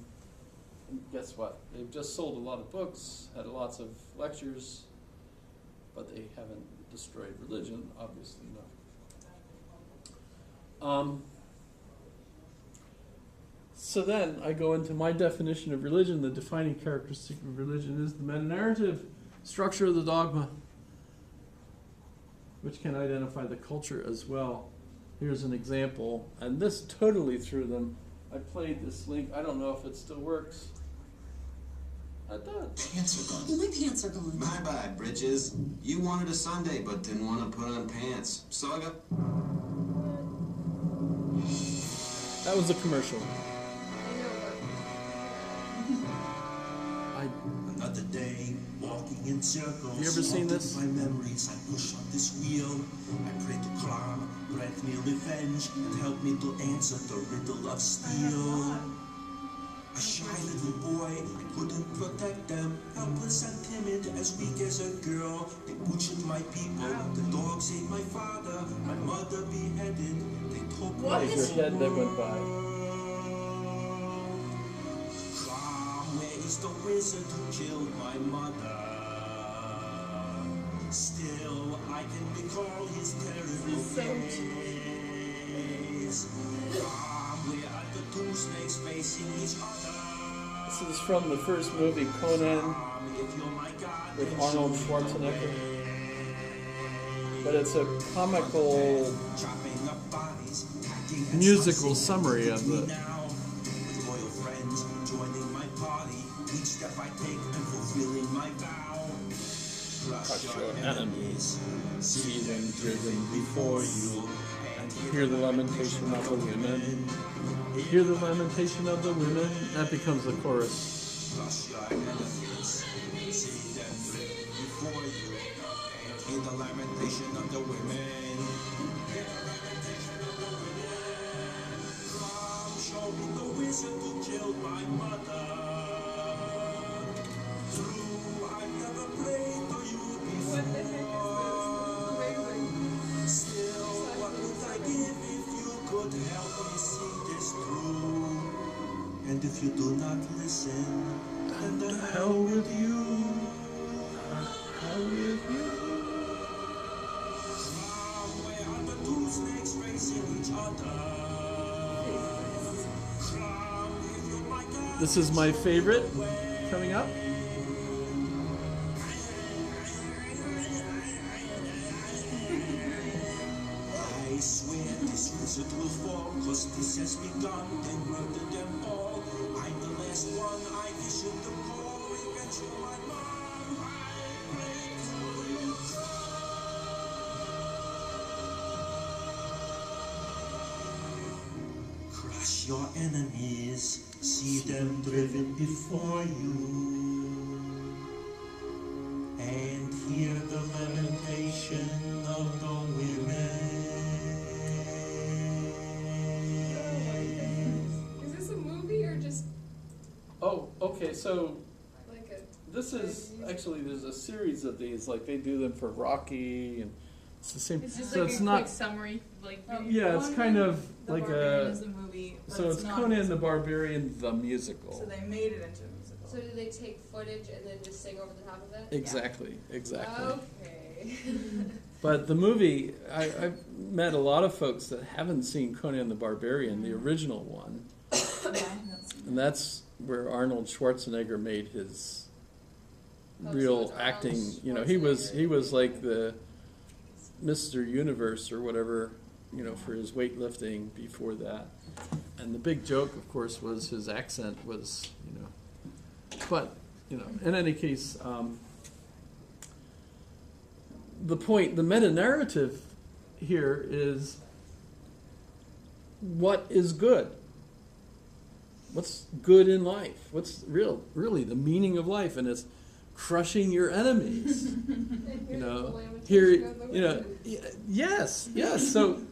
And guess what? They've just sold a lot of books, had lots of lectures, but they haven't destroyed religion, obviously not. So then I go into my definition of religion. The defining characteristic of religion is the meta-narrative structure of the dogma, which can identify the culture as well. Here's an example, and this totally threw them. I played this link. I don't know if it still works. It does. Pants are gone. Oh, my pants are gone. Bye-bye, Bridges. You wanted a Sunday, but didn't want to put on pants. So I got... That was a commercial. Another day, walking in circles. You ever seen this? My memories, I push on this wheel. I pray to Klam, grant me revenge, and help me to answer the riddle of steel. A shy little boy, I couldn't protect them. Helpless and timid, as weak as a girl. They butchered my people, the dogs ate my father, my mother beheaded. They took What is your head that went by? Where is the wizard who killed my mother? Still, I can recall his terrible face. Where are the two snakes facing each other? This is from the first movie, Conan, with Arnold Schwarzenegger. But it's a comical, musical summary of the... Crush your enemies, see them driven before you, and hear the lamentation of the women. Hear the lamentation of the women. That becomes the chorus. Crush your enemies, see them driven before you, and hear the lamentation of the women. Come, show me the wizard who killed my mother. What the heck is this? Still, what would I give if you could help me see this through? And if you do not listen, then the hell with you. Hell with you. Where are the two snakes facing each other? If you're my God, This is my favorite coming up. I swear this wizard will fall, cause this has begun, then murder them all. I'm the last one, I issued the call, revenge for my mom. your enemies, see them driven before you, and hear the lamentation of the women. Is this a movie or just Oh, okay, so like a? this is, actually, there's a series of these, like they do them for Rocky, and it's the same. It's just so like it's a not, quick summary, like yeah, it's kind of The like Barbarian a, is a movie, but so it's not Conan the musical. Barbarian, the musical. So they made it into a musical. So do they take footage and then just sing over the top of it? Exactly, exactly. Okay. But the movie, I've met a lot of folks that haven't seen Conan the Barbarian, the original one, and that's where Arnold Schwarzenegger made his Oh, so real it's Arnold acting. You know, he was Schwarzenegger. like the Mr. Universe or whatever, you know, for his weightlifting before that. And the big joke, of course, was his accent was, you know, but, you know, in any case, the point, the meta-narrative here is what is good? What's good in life? What's really the meaning of life? And it's crushing your enemies. And You here's know, the lamentation here, of the you know, women. yes.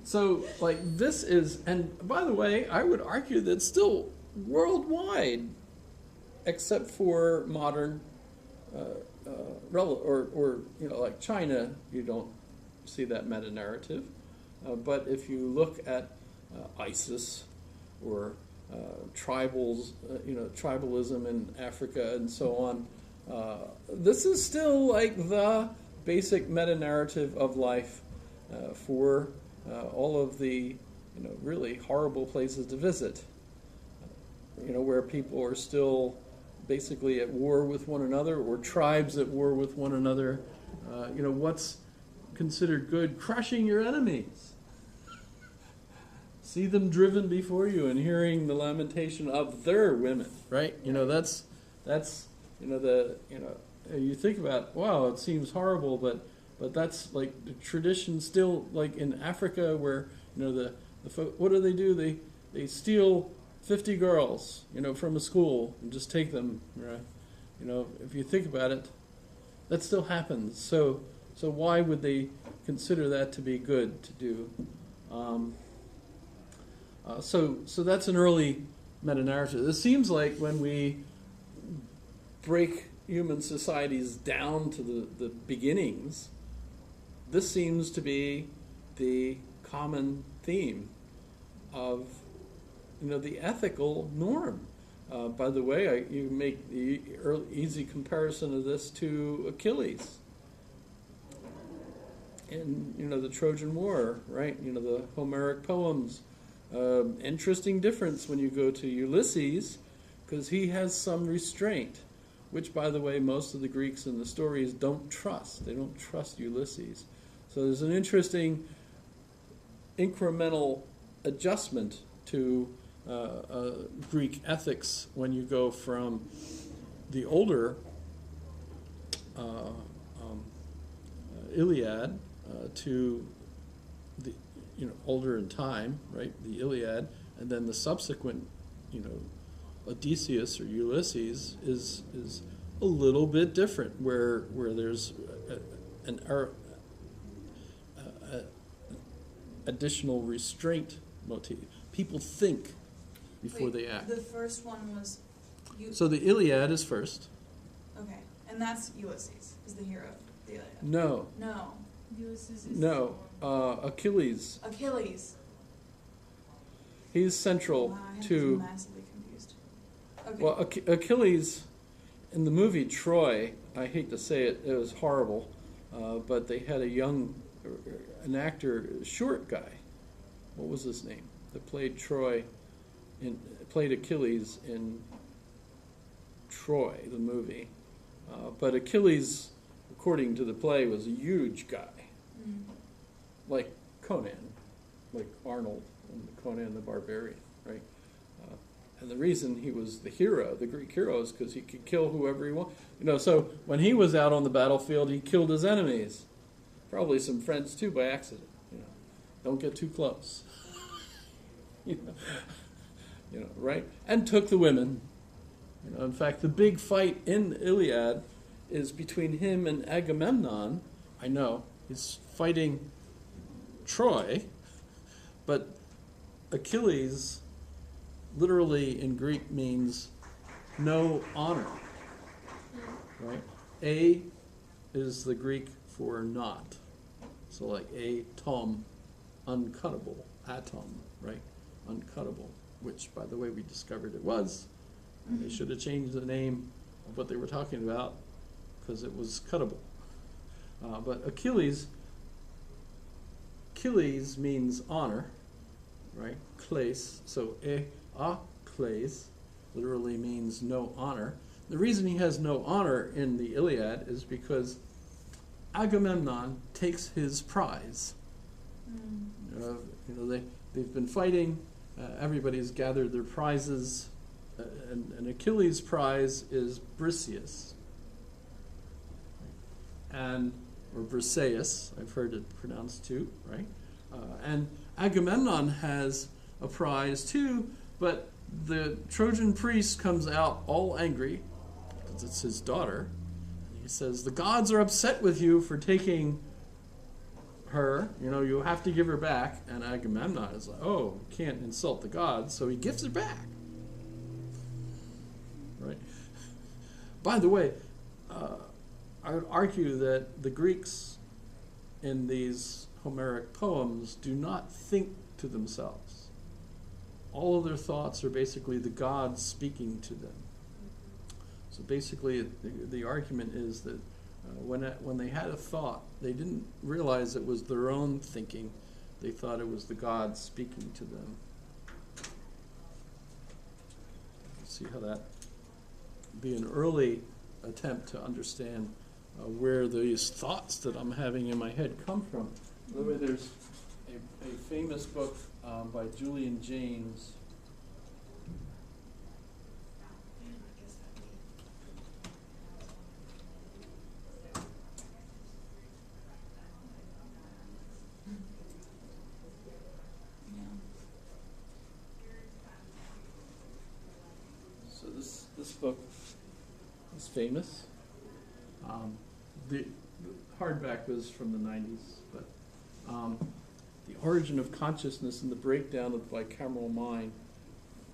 So like this is, and by the way, I would argue that still worldwide, except for modern, or you know, like China, you don't see that meta narrative. But if you look at ISIS or tribals, you know, tribalism in Africa and so on. This is still like the basic meta-narrative of life for all of the, you know, really horrible places to visit. You know, where people are still basically at war with one another, or tribes at war with one another. You know, what's considered good? Crushing your enemies. See them driven before you and hearing the lamentation of their women, right? You know, that's you know, you think about, wow, it seems horrible, but that's like the tradition still, like in Africa, where, you know, the what do? They steal 50 girls, you know, from a school and just take them, right? You know, if you think about it, that still happens. So why would they consider that to be good to do? So that's an early meta-narrative. It seems like when we break human societies down to the beginnings, this seems to be the common theme of, you know, the ethical norm. By the way, you make the easy comparison of this to Achilles. In, you know, the Trojan War, right? You know, the Homeric poems. Interesting difference when you go to Ulysses, because he has some restraint, which, by the way, most of the Greeks in the stories don't trust. They don't trust Ulysses. So there's an interesting incremental adjustment to Greek ethics when you go from the older Iliad to the, you know, older in time, right? The Iliad, and then the subsequent, you know, Odysseus or Ulysses is a little bit different, where there's an additional restraint motif. People think before Wait, they act. The first one was So the Iliad is first. okay, and that's Ulysses is the hero of the Iliad. No, No, Ulysses is no. Achilles. Achilles. He's central Wow, I have to. massively confused. Okay. Well, Achilles, in the movie Troy, I hate to say it, it was horrible, but they had an actor, short guy. What was his name? That played played Achilles in Troy, the movie. But Achilles, according to the play, was a huge guy, like Conan, like Arnold and Conan the Barbarian, right? And the reason he was the hero, the Greek hero, is because he could kill whoever he wanted. You know, so when he was out on the battlefield, he killed his enemies, probably some friends too by accident. You know, don't get too close. You know, right? And took the women. In fact, the big fight in the Iliad is between him and Agamemnon. I know, he's fighting Troy, but Achilles literally in Greek means no honor, right? A is the Greek for not. So like atom, uncuttable, atom, right? Uncuttable, which by the way we discovered it was. They should have changed the name of what they were talking about because it was cuttable. But Achilles means honor, right? Kleis, so kleis literally means no honor. The reason he has no honor in the Iliad is because Agamemnon takes his prize. They've been fighting. Everybody's gathered their prizes. And Achilles' prize is Briseis, or Briseis, I've heard it pronounced too, right? And Agamemnon has a prize too, but the Trojan priest comes out all angry, because it's his daughter, and he says, the gods are upset with you for taking her, you have to give her back. And Agamemnon is like, oh, can't insult the gods, so he gives her back. Right. By the way, I would argue that the Greeks in these Homeric poems do not think to themselves. All of their thoughts are basically the gods speaking to them. So basically, the argument is that when they had a thought, they didn't realize it was their own thinking. They thought it was the gods speaking to them. See how that be an early attempt to understand where these thoughts that I'm having in my head come from. By the way, there's a famous book by Julian James. So this book is famous. The hardback was from the 90s, but The Origin of Consciousness and the Breakdown of the Bicameral Mind.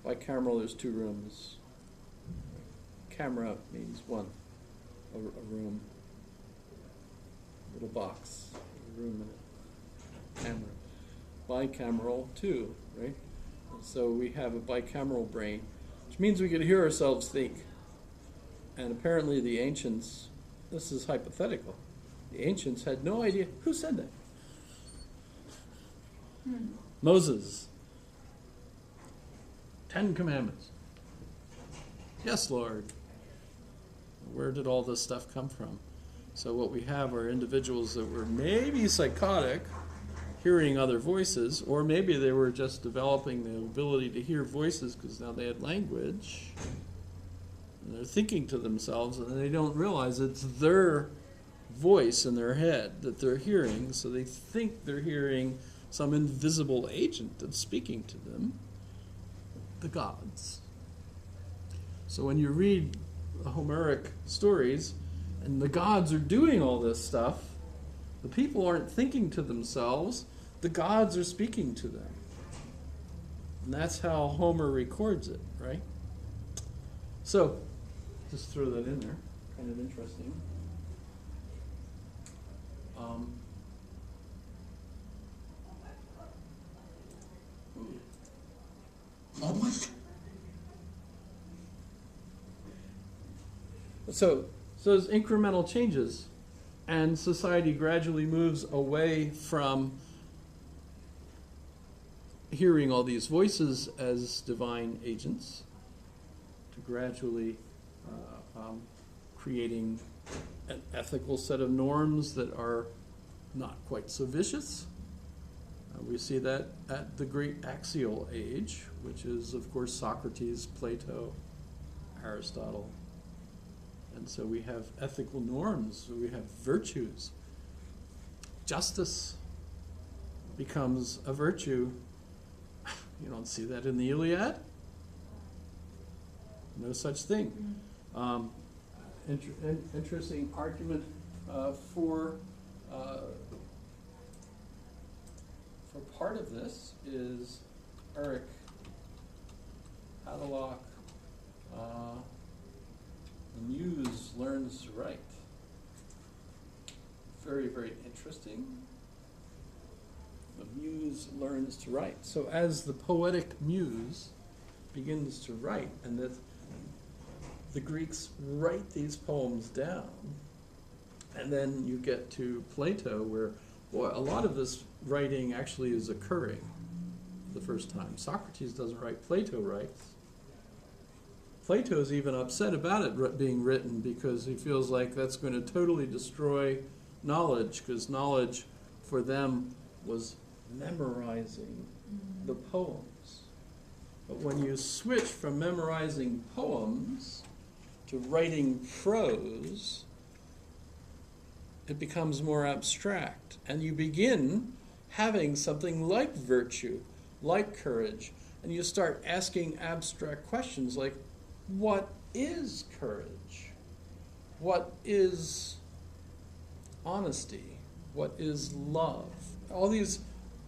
Bicameral, there's two rooms. Camera means one, a room, a little box, a room in it. Camera. Bicameral, two, right? And so we have a bicameral brain, which means we can hear ourselves think. And apparently the ancients, this is hypothetical, the ancients had no idea. Who said that? Moses. 10 Commandments. Yes, Lord. Where did all this stuff come from? So what we have are individuals that were maybe psychotic, hearing other voices, or maybe they were just developing the ability to hear voices because now they had language. And they're thinking to themselves, and they don't realize it's their voice in their head that they're hearing, so they think they're hearing some invisible agent that's speaking to them, the gods. So when you read Homeric stories, and the gods are doing all this stuff, the people aren't thinking to themselves, the gods are speaking to them. And that's how Homer records it, right? So, just throw that in there, kind of interesting. Oh my! So there's incremental changes, and society gradually moves away from hearing all these voices as divine agents to gradually creating an ethical set of norms that are not quite so vicious. We see that at the great axial age, which is, of course, Socrates, Plato, Aristotle. And so we have ethical norms, we have virtues. Justice becomes a virtue. You don't see that in the Iliad. No such thing. Interesting argument for part of this is Eric Hadlock. The Muse learns to write. Very, very interesting. The Muse learns to write. So as the poetic muse begins to write, and that the Greeks write these poems down, and then you get to Plato, where, boy, a lot of this writing actually is occurring for the first time. Socrates doesn't write, Plato writes. Plato's even upset about it being written because he feels like that's going to totally destroy knowledge, because knowledge for them was memorizing the poems. But when you switch from memorizing poems to writing prose, it becomes more abstract, and you begin having something like virtue, like courage, and you start asking abstract questions like, what is courage? What is honesty? What is love? All these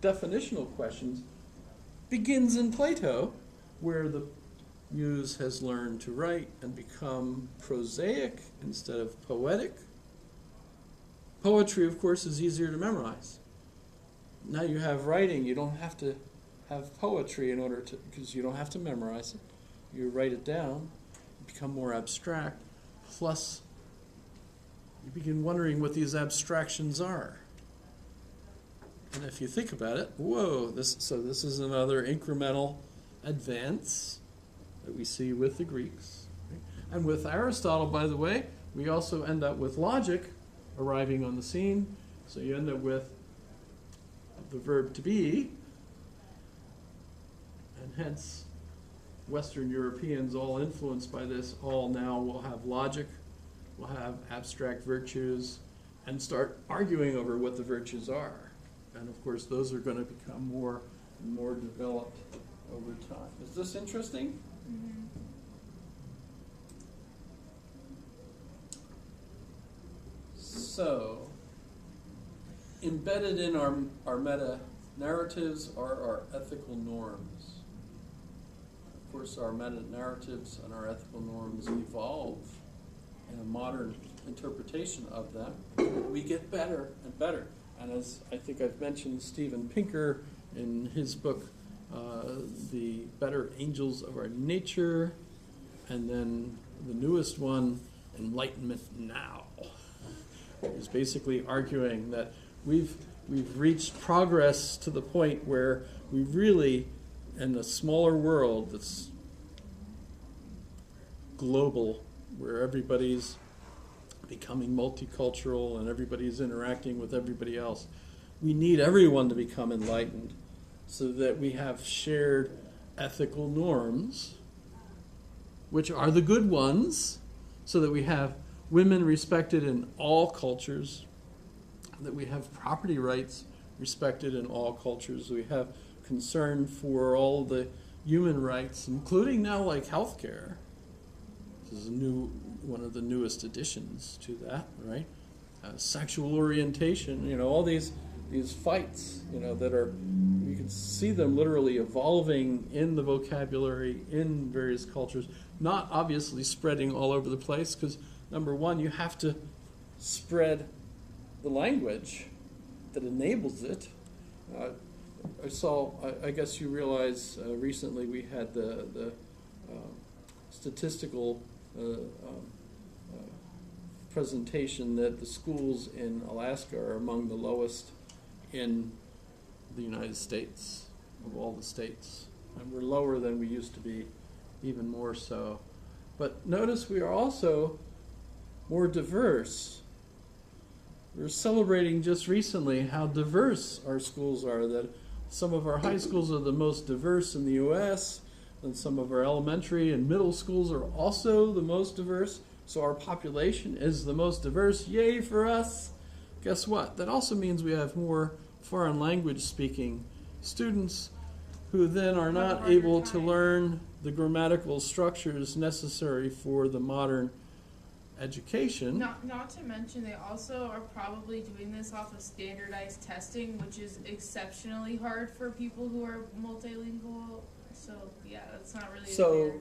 definitional questions begins in Plato, where the muse has learned to write and become prosaic instead of poetic. Poetry, of course, is easier to memorize. Now you have writing, you don't have to have poetry in order to, because you don't have to memorize it. You write it down, become more abstract, plus you begin wondering what these abstractions are. And if you think about it, whoa, this is another incremental advance that we see with the Greeks. Right? And with Aristotle, by the way, we also end up with logic arriving on the scene. So you end up with the verb to be, and hence Western Europeans, all influenced by this, all now will have logic, will have abstract virtues, and start arguing over what the virtues are. And of course, those are going to become more and more developed over time. Is this interesting? Mm-hmm. So, embedded in our meta-narratives are our ethical norms. Of course, our meta-narratives and our ethical norms evolve in a modern interpretation of them. We get better and better. And as I think I've mentioned, Steven Pinker in his book, The Better Angels of Our Nature, and then the newest one, Enlightenment Now, is basically arguing that we've reached progress to the point where we really, in a smaller world that's global, where everybody's becoming multicultural and everybody's interacting with everybody else, we need everyone to become enlightened so that we have shared ethical norms, which are the good ones, so that we have women respected in all cultures, that we have property rights respected in all cultures, we have concern for all the human rights, including now like healthcare. This is one of the newest additions to that, right? Sexual orientation, all these fights, that are, you can see them literally evolving in the vocabulary in various cultures, not obviously spreading all over the place, because number one, you have to spread the language that enables it. I guess you realize recently we had the statistical presentation that the schools in Alaska are among the lowest in the United States, of all the states. And we're lower than we used to be, even more so. But notice we are also more diverse. We're celebrating just recently how diverse our schools are, that some of our high schools are the most diverse in the U.S., and some of our elementary and middle schools are also the most diverse. So our population is the most diverse. Yay for us! Guess what? That also means we have more foreign language speaking students who then are not able to learn the grammatical structures necessary for the modern education. Not to mention, they also are probably doing this off of standardized testing, which is exceptionally hard for people who are multilingual. So yeah, that's not really So, fair.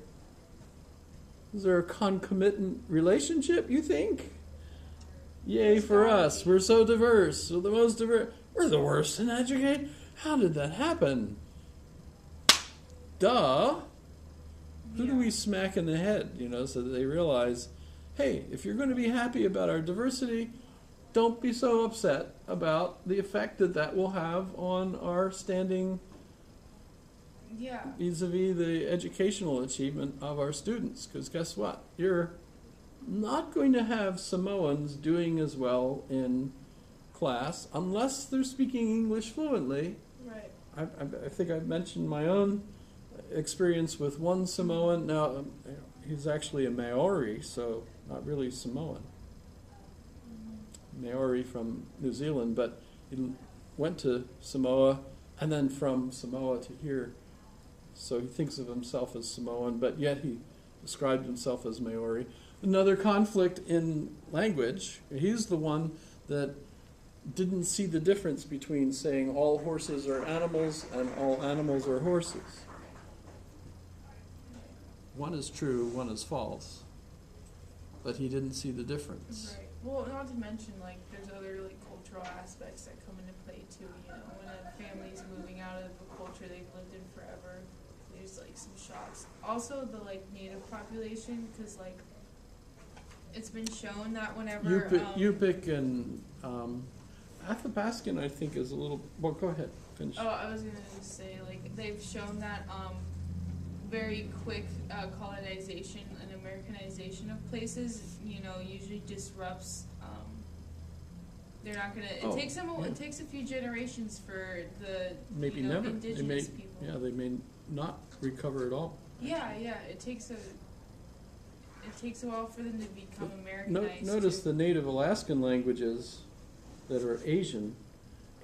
is there a concomitant relationship, you think? Yay for us. We're so diverse. We're the most diverse. We're the worst in education. How did that happen? Duh. Who do Yeah. we smack in the head, so that they realize, hey, if you're going to be happy about our diversity, don't be so upset about the effect that will have on our standing Yeah. vis-a-vis the educational achievement of our students. Because guess what? You're not going to have Samoans doing as well in class unless they're speaking English fluently. Right. I think I've mentioned my own experience with one Samoan. Now, he's actually a Maori, so not really Samoan. Maori from New Zealand, but he went to Samoa and then from Samoa to here. So he thinks of himself as Samoan, but yet he described himself as Maori. Another conflict in language. He's the one that didn't see the difference between saying all horses are animals and all animals are horses. One is true, one is false. But he didn't see the difference. Right. Well, not to mention, like, there's other, like, cultural aspects that come into play, too, when a family's moving out of a culture they've lived in forever, there's, like, some shocks. Also, the, like, native population, because, like, it's been shown that whenever, Yupik and Athabaskan, I think, is a little... Well, go ahead. Finish. Oh, I was going to just say, like, they've shown that, very quick colonization and Americanization of places, usually disrupts. They're not gonna. It takes them. Yeah. It takes a few generations for the Maybe never. indigenous people. Yeah, they may not recover at all. Yeah. It takes a while for them to become Americanized. Notice the native Alaskan languages that are Asian.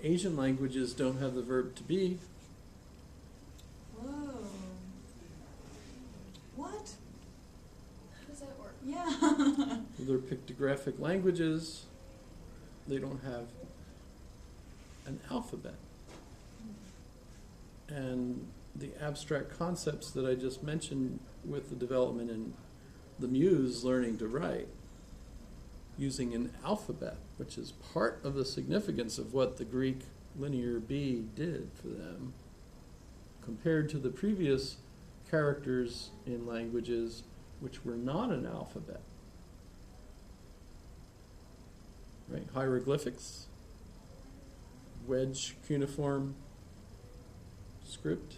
Asian languages don't have the verb to be. Whoa. What? How does that work? Yeah. They're pictographic languages. They don't have an alphabet. And the abstract concepts that I just mentioned with the development in the Muse learning to write, using an alphabet, which is part of the significance of what the Greek Linear B did for them, compared to the previous characters in languages which were not an alphabet. Right? Hieroglyphics, wedge cuneiform script,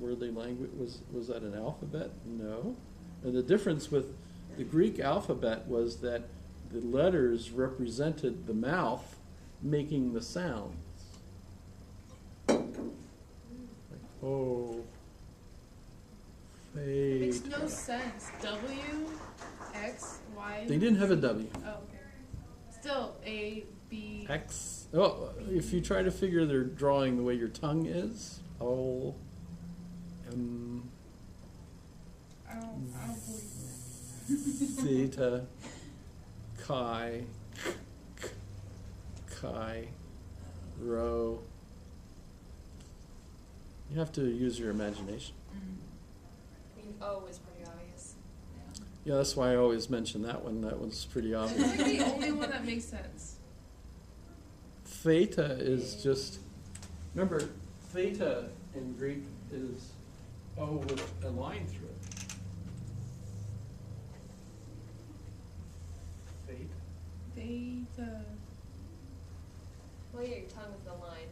were they language? Was that an alphabet? No. And the difference with the Greek alphabet was that the letters represented the mouth making the sounds. Like, oh, It makes fade. no sense. W, X, Y. They didn't have a W. Oh, okay. Still A, B. X. Oh, if you try to figure their drawing the way your tongue is, O, M, I don't believe theta, chi, chi, rho. You have to use your imagination. I mean, O is pretty obvious. Yeah, that's why I always mention that one. That one's pretty that. obvious. It's like the only one that makes sense. Theta is just, remember, theta in Greek is O with a line through it. Theta. Theta. Well, yeah, your tongue with the line,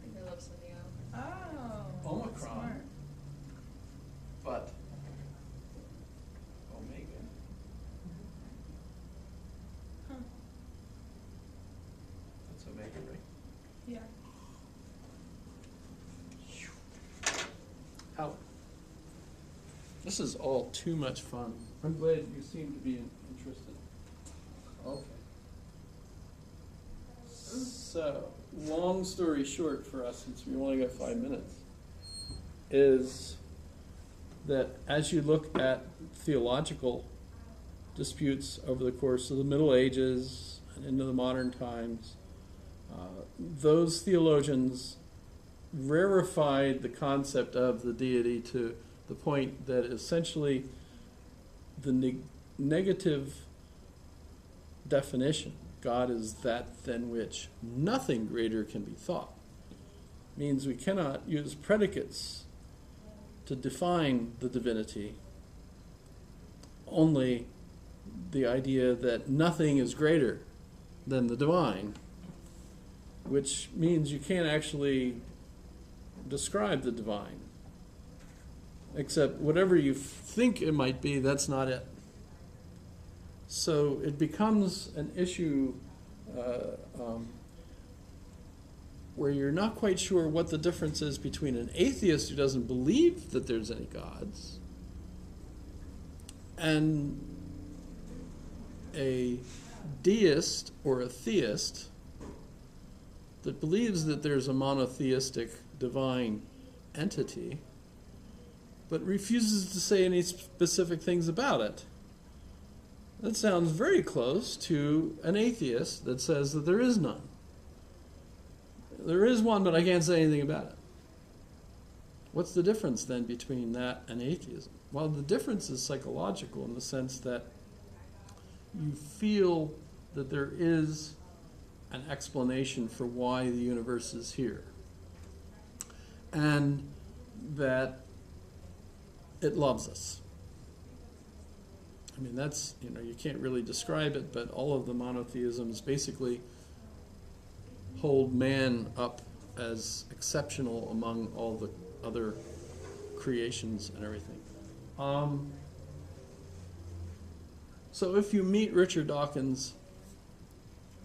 and your lips with the O. Oh. Omicron. Smart. But omega. Huh. That's omega, right? Yeah. How? This is all too much fun. I'm glad you seem to be interested. Okay. So, long story short for us, since we only got 5 minutes, is that as you look at theological disputes over the course of the Middle Ages and into the modern times, those theologians rarefied the concept of the deity to the point that essentially the negative definition, God is that than which nothing greater can be thought, means we cannot use predicates to define the divinity, only the idea that nothing is greater than the divine, which means you can't actually describe the divine, except whatever you think it might be, that's not it. So it becomes an issue where you're not quite sure what the difference is between an atheist who doesn't believe that there's any gods and a deist or a theist that believes that there's a monotheistic divine entity but refuses to say any specific things about it. That sounds very close to an atheist that says that there is none. There is one, but I can't say anything about it. What's the difference then between that and atheism? Well, the difference is psychological in the sense that you feel that there is an explanation for why the universe is here, and that it loves us. I mean, that's, you can't really describe it, but all of the monotheisms basically hold man up as exceptional among all the other creations and everything. So if you meet Richard Dawkins,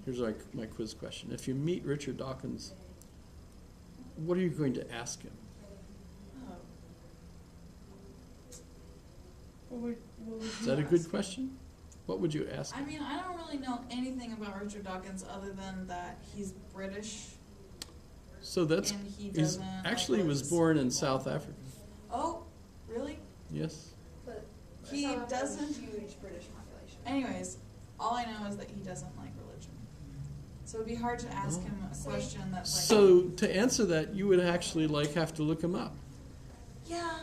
here's my quiz question. If you meet Richard Dawkins, what are you going to ask him? Is that a good question? What would you ask him? I mean, I don't really know anything about Richard Dawkins other than that he's British. So that's, and he he's doesn't actually was born in South Africa. Oh, really? Yes. But He South Africa has a doesn't- huge British population. Anyways, all I know is that he doesn't like religion. So it'd be hard to ask him a question that's like, So to answer that, you would actually have to look him up. yeah.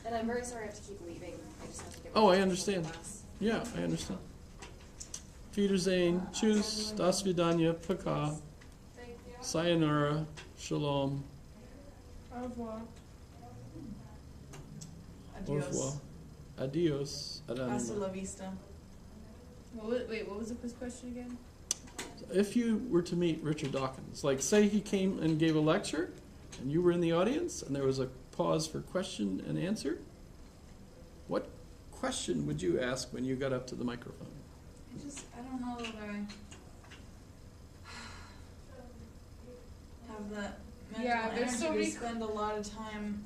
And I'm very sorry I have to keep leaving. I just have to get Oh, I my understand. class. Yeah, I understand. Wiedersehen, tschüss, das vidanya, paka, Thank you. sayonara, shalom, Au revoir. au revoir, Adios. adios, Hasta adanuma. la vista. Wait, what was the first question again? If you were to meet Richard Dawkins, like say he came and gave a lecture, and you were in the audience, and there was a pause for question and answer, what question would you ask when you got up to the microphone? I don't know that I have that mental Yeah, there's energy so to many- spend a lot of time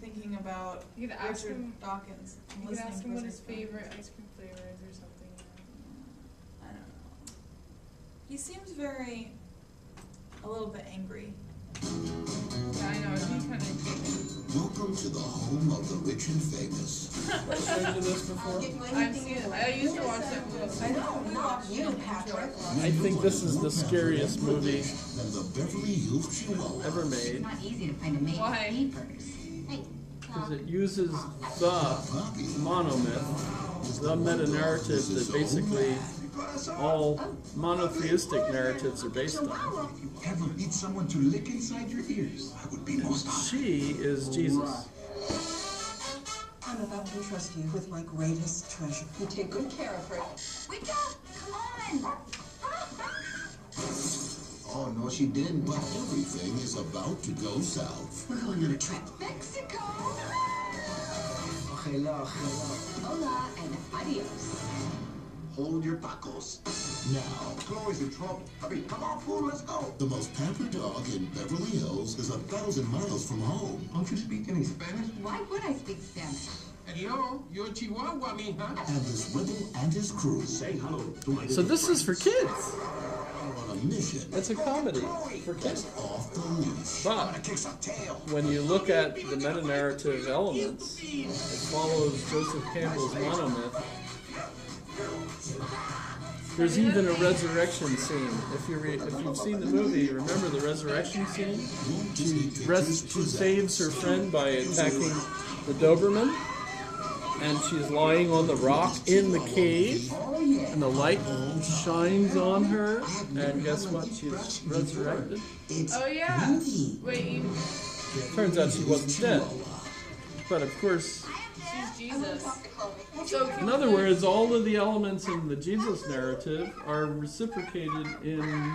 thinking about You could ask Richard him. Dawkins. and You could listening ask to him what Richard his favorite Dawkins. ice cream flavor is or something. I don't know. He seems a little bit angry. Yeah, I know. It'd be kind of. Welcome to the home of the rich and famous. Have I shown you this before? I've seen it. I used to watch that movie. I know, we watched You, it. Patrick. I think this is the scariest movie Than the Beverly Hills Chihuahua. ever made, Not easy to find a maid Why? papers. Hey, because it uses the monomyth, the meta-narrative that basically all monotheistic narratives are based on. If you ever need someone to lick inside your ears, I would be most honored. She is Jesus. I'm about to entrust you with my greatest treasure. You take good care of her. Wake up! Come on! Oh, no, she didn't. But everything is about to go south. We're going on a trip. Mexico! Hola and adios. Hold your tacos. Now, Chloe's in trouble. I mean, come on, fool, let's go. The most pampered dog in Beverly Hills is 1,000 miles from home. Don't you speak any Spanish? Why would I speak Spanish? Hello, you're Chihuahua, mija. And this rebel and his crew. Say hello to my So this is for kids. are on a mission. It's a comedy for That's kids. off the leash. But Kick some tail. when you look at the meta-narrative elements, it follows Joseph Campbell's monomyth. There's even a resurrection scene. If you've seen the movie, remember the resurrection scene? She saves her friend by attacking the Doberman, and she's lying on the rock in the cave, and the light shines on her, and guess what? She's resurrected. Oh yeah. Wait, Turns out she wasn't dead. But of course, she's Jesus. So in other words, all of the elements in the Jesus narrative are reciprocated in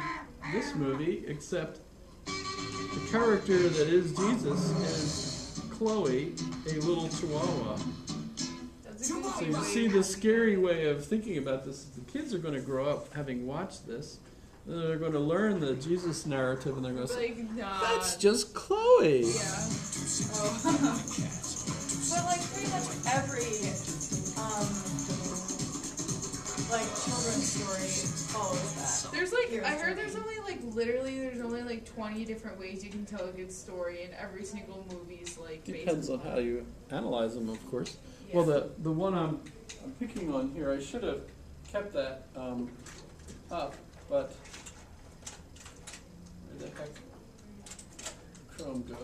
this movie, except the character that is Jesus is Chloe, a little chihuahua. that's a good So you see the scary way of thinking about this. The kids are going to grow up having watched this, and they're going to learn the Jesus narrative, and they're going to say, like nah. that's just Chloe. Yeah. Oh. But like pretty much every like children's story follows that. There's like I heard there's only like literally there's only like 20 different ways you can tell a good story, and every single movie's like based Depends on how you analyze them, of course. Well, the one I'm picking on here, I should have kept that up, but where the heck did Chrome go?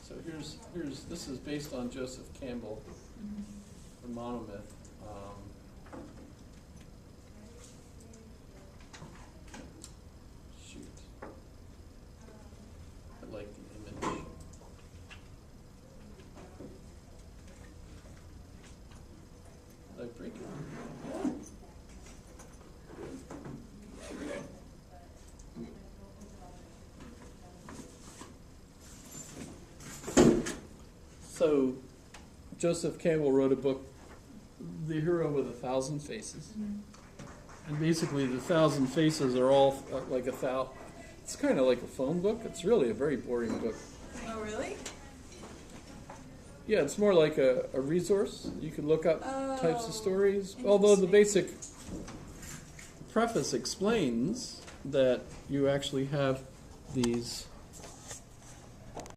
So here's this is based on Joseph Campbell, the monomyth. Shoot, I like the image. Did I break it? So, Joseph Campbell wrote a book, The Hero with 1,000 Faces. And basically, the 1,000 faces are all like it's kind of like a phone book. It's really a very boring book. Oh really? Yeah, it's more like a resource. You can look up types of stories. Although the Interesting. basic preface explains that you actually have these